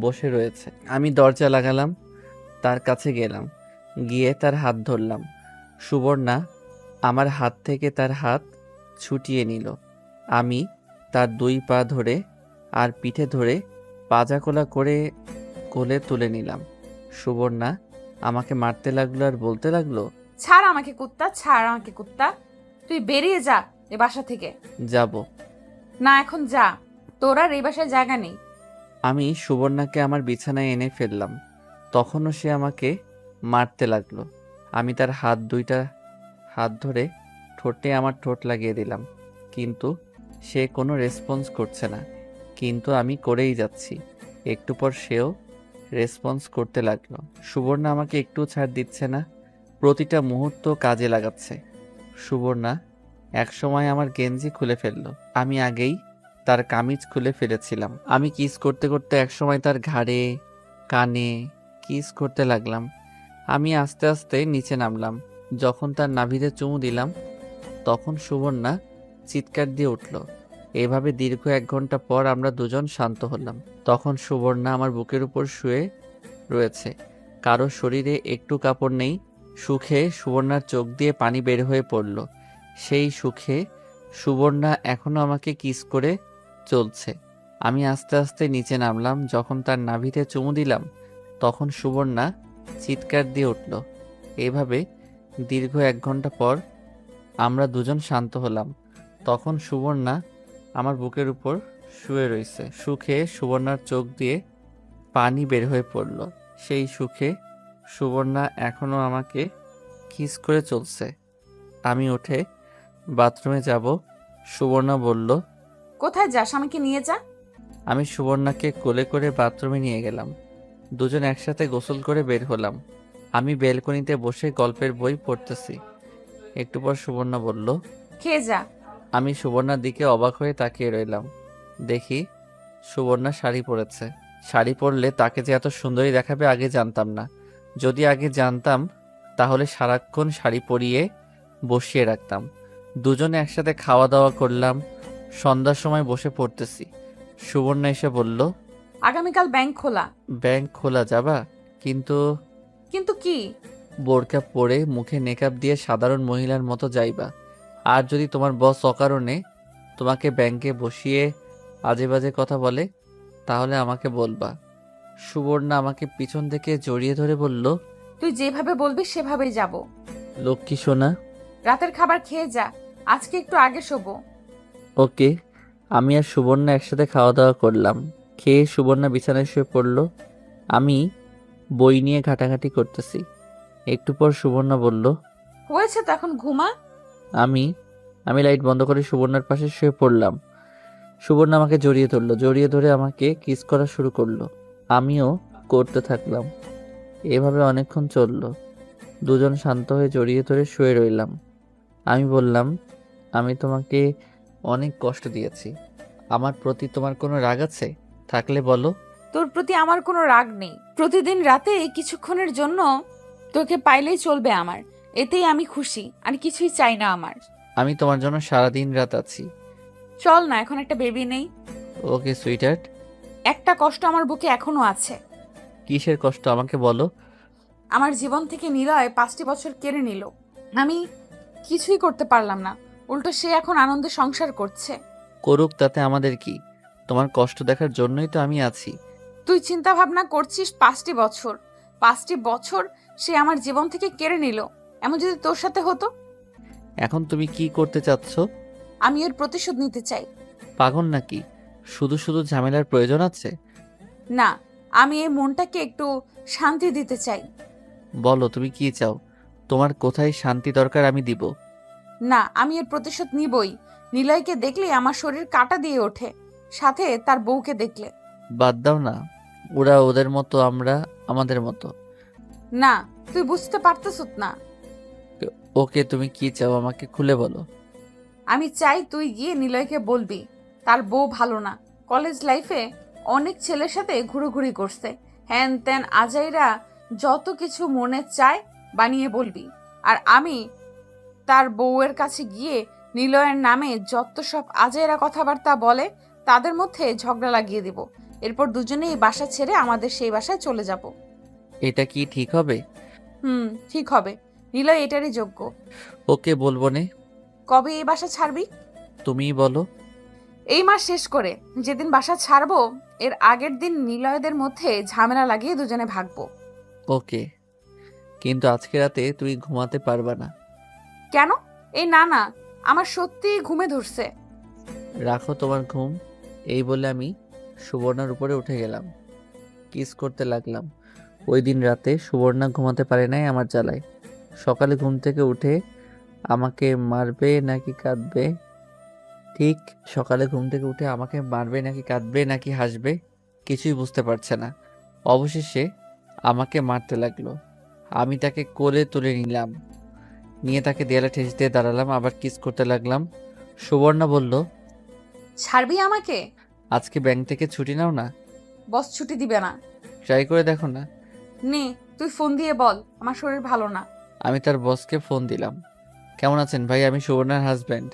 বসে রয়েছে। আমি দরজা লাগালাম, তার কাছে গেলাম, গিয়ে তার হাত ধরলাম। সুবর্ণা আমার হাত থেকে তার হাত ছুটিয়ে নিল। আমি তার 2 পা ধরে আর পিঠে ধরে পাজাকোলা করে কোলে তুলে নিলাম। সুবর্ণা আমাকে মারতে লাগলো আর বলতে লাগলো, ছাড় আমাকে কুত্তা, ছাড় আমাকে কুত্তা। তুই বেরিয়ে যা এ বাসা থেকে। যাব। না, এখন যা, তোর আর এই বাসায় জায়গা নেই। আমি সুবর্ণাকে আমার বিছানায় এনে ফেললাম। তখনও সে আমাকে মারতে লাগলো। আমি তার দুইটা হাত ধরে ঠোঁটে আমার ঠোঁট লাগিয়ে দিলাম, কিন্তু সে কোনো রেসপন্স করছে না। কিন্তু আমি করেই যাচ্ছি। একটু পর সেও রেসপন্স করতে লাগলো। সুবর্ণা আমাকে একটু ছাড় দিচ্ছে না, প্রতিটা মুহূর্ত কাজে লাগাচ্ছে। সুবর্ণা একসময় আমার গেঞ্জি খুলে ফেললো। আমি আগেই তার কামিজ খুলে ফেলেছিলাম। আমি কিস করতে করতে একসময় তার ঘাড়ে, কানে কিস করতে লাগলাম। আমি আস্তে আস্তে নিচে নামলাম। যখন তার নাভিতে চুমু দিলাম, তখন সুবর্ণা চিৎকার দিয়ে উঠল। এভাবে দীর্ঘ 1 ঘন্টা পর আমরা দুজন শান্ত হলাম। তখন সুবর্ণা আমার বুকের উপর শুয়ে রয়েছে, কারো শরীরে একটু কাপড় নেই। সুখে সুবর্ণার চোখ দিয়ে পানি বের হয়ে পড়ল। সেই সুখে সুবর্ণা এখনো আমাকে কিস করে চলছে। আমি আস্তে আস্তে নিচে নামলাম। যখন তার নাভিতে চুমু দিলাম, তখন সুবর্ণা চিৎকার দিয়ে উঠল। এভাবে দীর্ঘ 1 ঘন্টা পর আমরা দুজন শান্ত হলাম। তখন সুবর্ণা আমার বুকের উপর শুয়ে রয়েছে। সুখে সুবর্ণার চোখ দিয়ে পানি বের হয়ে পড়ল। সেই সুখে সুবর্ণা এখনো আমাকে কিস করে চলছে। আমি উঠে বাথরুমে যাব। সুবর্ণা বলল, কোথায় যাস? আমাকে নিয়ে যা। আমি সুবর্ণাকে কোলে করে বাথরুমে নিয়ে গেলাম। দুজন একসাথে গোসল করে বের হলাম। আমি ব্যালকনিতে বসে গল্পের বই পড়তেছি। একটু পর সুবর্ণা বলল, খেয়ে যা। আমি সুবর্ণার দিকে অবাক হয়ে তাকিয়ে রইলাম। দেখি সুবর্ণা শাড়ি পরেছে। শাড়ি পরলে তাকে যে এত সুন্দরী দেখাবে আগে জানতাম না। যদি আগে জানতাম তাহলে সারাক্ষণ শাড়ি পরিয়ে বসিয়ে রাখতাম। দুজনে একসাথে খাওয়া দাওয়া করলাম। সন্ধ্যার সময় বসে পড়তেছি। সুবর্ণা এসে বলল, আগামীকাল ব্যাংক খোলা। ব্যাংক খোলা যাবা? কিন্তু কিন্তু কি? বোরকা পরে মুখে মেকআপ দিয়ে সাধারণ মহিলার মতো যাইবা। আর যদি তোমার বস অকারণে তোমাকে ব্যাংকে বসিয়ে আজে বাজে কথা বলে, তাহলে আমাকে বলবা। সুবর্ণা আমাকে পিছন থেকে জড়িয়ে ধরে বলল, তুই যেভাবে বলবি সেভাবেই যাব। লক্ষ্মী সোনা। রাতের খাবার খেয়ে যা, আজকে একটু আগে শোবো। ওকে। আমি আর সুবর্ণা একসাথে খাওয়া দাওয়া করলাম। খেয়ে সুবর্ণা বিছানায় শুয়ে পড়ল। আমি বই নিয়ে ঘাটাঘাটি করতেছি। একটু পর সুবর্ণা বলল, হয়েছে তো, এখন ঘুমা। আমি লাইট বন্ধ করে সুবর্ণার পাশে শুয়ে পড়লাম। সুবর্ণা আমাকে জড়িয়ে ধরলো। জড়িয়ে ধরে আমাকে কিস করা শুরু করলো। আমিও করতে থাকলাম। এভাবে অনেকক্ষণ চললো। দুজন শান্ত হয়ে জড়িয়ে ধরে শুয়ে রইলাম। আমি বললাম, আমি তোমাকে অনেক কষ্ট দিয়েছি। আমার প্রতি তোমার কোনো রাগ আছে? থাকলে বলো। তোর প্রতি আমার কোনো রাগ নেই। প্রতিদিন রাতে কিছুক্ষণের জন্য তোকে পাইলেই চলবে আমার, এতেই আমি খুশি, আর কিছুই চাই না আমার। আমি তোমার জন্য সারাদিন রাত আছি। চল না, এখন একটা বেবি নেই। ওকে সুইটার্ট। একটা কষ্ট আমার বুকে এখনো আছে। কিসের কষ্ট আমাকে বলো? আমার জীবন থেকে নিলয় 5টি বছর কেড়ে নিল। আমি কিছুই করতে পারলাম না, উল্টো সে এখন আনন্দে সংসার করছে। করুক, তাতে আমাদের কি? তোমার কষ্ট দেখার জন্যই তো আমি আছি। তুই চিন্তা ভাবনা করছিস 5টি বছর, 5টি বছর সে আমার জীবন থেকে কেড়ে নিল। এমন যদি তোর সাথে হতো? এখন তুমি কি করতে চাচ্ছ? আমি এর প্রতিশোধ নিতে চাই। পাগল নাকি? শুধু শুধু ঝামেলার প্রয়োজন আছে? না, আমি এই মনটাকে একটু শান্তি দিতে চাই। বলো তুমি কি চাও? তোমার কোথায় শান্তি দরকার আমি দিব। না, আমি এর প্রতিশোধ নিবই। নিলয়কে দেখলে আমার শরীর কাঁটা দিয়ে ওঠে, সাথে তার বউকে দেখলে। বাদ দাও না, ওরা ওদের মতো, আমরা আমাদের মতো। না, তুই বুঝতে পারতেছ না। ওকে তুমি কি চাও আমাকে খুলে বলো। আমি চাই তুই গিয়ে নিলয়কে বলবি তার বউ ভালো না, কলেজ লাইফে অনেক ছেলের সাথে ঘুরোঘুরি করছে, হ্যান ত্যান আজাইরা যত কিছু মনে চায় বানিয়ে বলবি। আর আমি তার বউয়ের কাছে গিয়ে নিলয়ের নামে যত সব আজাইরা কথাবার্তা বলে তাদের মধ্যে ঝগড়া লাগিয়ে দিব। এরপর দুজনেই বাসা ছেড়ে আমাদের সেই বাসায় চলে যাব। এটা কি ঠিক হবে? ঠিক হবে। নিলয় এটারই যোগ্য। ওকে বলবো নে। কবে এই বাসা ছাড়বি? তুমিই বলো। এই মাস শেষ করে যেদিন বাসা ছাড়বো এর আগের দিন নিলয়দের মধ্যে ঝামেলা লাগিয়ে দুজনে ভাগবো। ওকে, কিন্তু আজকে রাতে তুই ঘুমাতে পারবা না। কেন? এই না না, আমার সত্যি ঘুমে ধরছে। রাখো তোমার ঘুম। এই বলে আমি সুবর্ণার উপরে উঠে গেলাম, কিস করতে লাগলাম। ওই দিন রাতে সুবর্ণা ঘুমাতে পারে নাই আমার জ্বালায়। সকালে ঘুম থেকে উঠে আমাকে মারবে নাকি কাঁদবে, ঠিক সকালে ঘুম থেকে উঠে আমাকে মারবে নাকি কাঁদবে নাকি হাসবে কিছুই বুঝতে পারছে না। অবশেষে আমাকে মারতে লাগলো। আমি তাকে কোলে তুলে নিলাম, নিয়ে তাকে দেয়ালে ঠেস দিয়ে দাঁড়ালাম, আবার কিস করতে লাগলাম। সুবর্ণা বলল, ছাড়বি আমাকে? আজকে ব্যাংক থেকে ছুটি নাও না। বস ছুটি দিবে না। ট্রাই করে দেখো না। নে, তুই ফোন দিয়ে বল আমার শরীর ভালো না। আমি তার বসকে ফোন দিলাম। কেমন আছেন ভাই? আমি সুবর্ণার হাজব্যান্ড।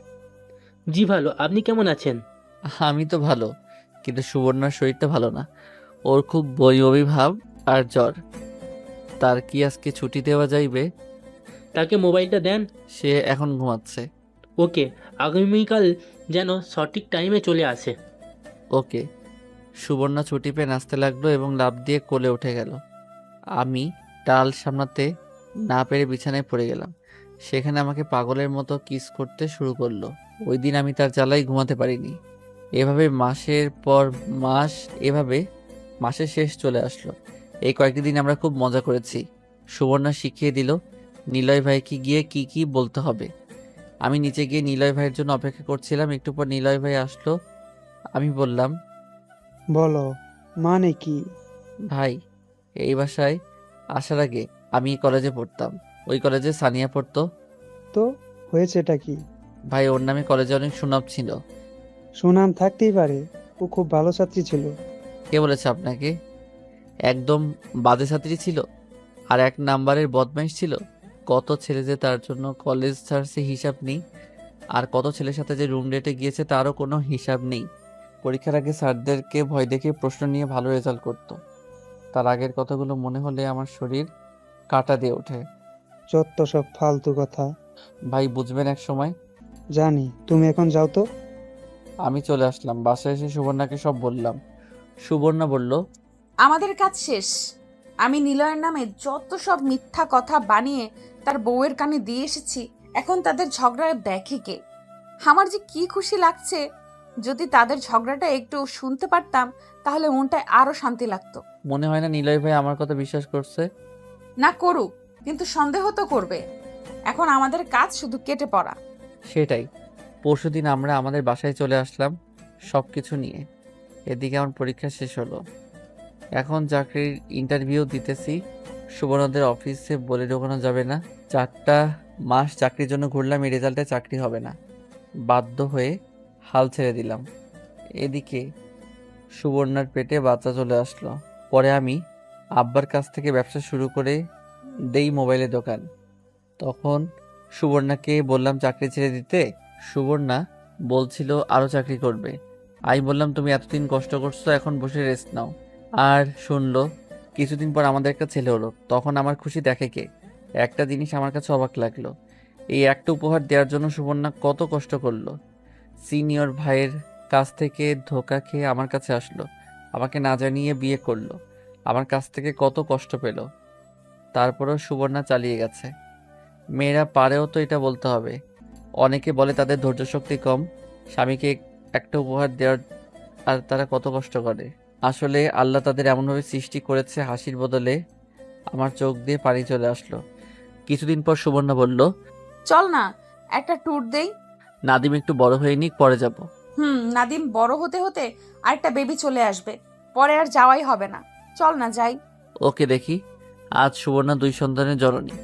জি ভালো, আপনি কেমন আছেন? আমি তো ভালো, কিন্তু সুবর্ণার শরীরটা ভালো না। ওর খুব বমি ভাব আর জ্বর। তার কি আজকে ছুটি দেওয়া যাইবে? তাকে মোবাইলটা দেন। সে এখন ঘুমাচ্ছে। ওকে, আগামীকাল যেন সঠিক টাইমে চলে আসে। ওকে। সুবর্ণা ছুটি পেয়ে নাচতে লাগলো এবং লাফ দিয়ে কোলে উঠে গেল। আমি টাল সামলাতে না পেরে বিছানায় পড়ে গেলাম। সেখানে আমাকে পাগলের মতো কিস করতে শুরু করলো। ওই দিন আমি তার জ্বালায় ঘুমাতে পারিনি। এভাবে মাসের পর মাস, এভাবে মাসের শেষ চলে আসলো। এই কয়েকটি দিন আমরা খুব মজা করেছি। সুবর্ণা শিখিয়ে দিল নিলয় ভাইকে গিয়ে কি কি বলতে হবে। আমি নিচে গিয়ে নিলয় ভাইয়ের জন্য অপেক্ষা করছিলাম। একটু পর নিলয় ভাই আসলো। আমি বললাম, বলো, মানে কি? ভাই, এই বাসায় আসার আগে আমি কলেজে পড়তাম। ওই কলেজে সানিয়া পড়তো। তো হয়েছেটা কি? ভাই, ওর নামে কলেজে অনেক সুনাম ছিল। সুনাম থাকতেই পারে, ও খুব ভালো ছাত্রী ছিল। কে বলেছে আপনাকে? একদম বাজে ছাত্রী ছিল, আর 1 নাম্বারের বদমাইশ ছিল। কত ছেলে যে তার জন্য কলেজ ছাড়ছে হিসাব নেই, আর কত ছেলের সাথে যে রুম ডেটে গিয়েছে তারও কোনো হিসাব নেই। পরীক্ষার আগে স্যারদেরকে ভয় দেখে প্রশ্ন নিয়ে ভালো রেজাল্ট করত। তার আগের কথাগুলো মনে হলে আমার শরীর কাঁটা দিয়ে ওঠে। যত সব ফালতু কথা। ভাই, বুঝবেন এক সময়। জানি, তুমি এখন যাও তো। আমি চলে আসলাম। বাসায় এসে সুবর্ণাকে সব বললাম। সুবর্ণা বলল, আমাদের কাজ শেষ। আমি নিলয়ের নামে যত সব মিথ্যা কথা বানিয়ে তার বউয়ের কানে দিয়ে এসেছি, এখন তাদের ঝগড়ায় দেখে কে। আমার যে কি খুশি লাগছে। যদি তাদের ঝগড়াটা একটু শুনতে পারতাম তাহলে মনটায় আরো শান্তি লাগতো। মনে হয় না নিলয় ভাই আমার কথা বিশ্বাস করছে। না করুক, কিন্তু সন্দেহ তো করবে। এখন আমাদের কাজ শুধু কেটে পড়া। সেটাই। পরশুদিন আমরা আমাদের বাসায় চলে আসলাম সব কিছু নিয়ে। এদিকে আমার পরীক্ষা শেষ হলো। এখন চাকরির ইন্টারভিউ দিতেছি। সুবর্ণদের অফিসে বলে ঢোকানো যাবে না। 4টা মাস চাকরির জন্য ঘুরলাম, এই রেজাল্টে চাকরি হবে না। বাধ্য হয়ে হাল ছেড়ে দিলাম। এদিকে সুবর্ণার পেটে বাচ্চা চলে আসলো। পরে আমি আব্বার কাছ থেকে ব্যবসা শুরু করে দেই মোবাইলের দোকান। তখন সুবর্ণাকে বললাম চাকরি ছেড়ে দিতে। সুবর্ণা বলছিল আরও চাকরি করবে। আমি বললাম তুমি এতদিন কষ্ট করছো, এখন বসে রেস্ট নাও। আর শুনলো কিছুদিন পর আমাদের একটা ছেলে হলো। তখন আমার খুশি দেখে কে? একটা জিনিস আমার কাছে অবাক লাগলো, এই একটা উপহার দেওয়ার জন্য সুবর্ণা কত কষ্ট করলো। সিনিয়র ভাইয়ের কাছ থেকে ধোকা খেয়ে আমার কাছে আসলো, আমাকে না জানিয়ে বিয়ে করলো, আমার কাছ থেকে কত কষ্ট পেল। তারপরও সুবর্ণা চালিয়ে গেছে। মেয়েরা পারেও তো এটা বলতে হবে। অনেকে বলে তাদের ধৈর্য শক্তি কম, স্বামীকে একটা উপহার দেওয়ার আর তারা কত কষ্ট করে। আসলে আল্লাহ তাদের এমনভাবে সৃষ্টি করেছে, হাসির বদলে আমার চোখ দিয়ে পানি চলে আসলো। কিছুদিন পর সুবর্ণা বলল, চল না একটা ট্যুর দেই। নাদিম একটু বড় হয়ে নিক, পরে যাব। নাদিম বড় হতে হতে আরেকটা বেবি চলে আসবে, পরে আর যাওয়াই হবে না। চল না যাই। ওকে দেখি। আজ সুবর্ণা 2 সন্তানের জননী।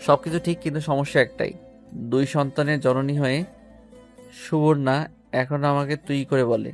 সবকিছু ঠিক, কিন্তু সমস্যা একটাই, 2 সন্তানের জননী হয়ে সুবর্ণা এখন আমাকে তুই করে বলে।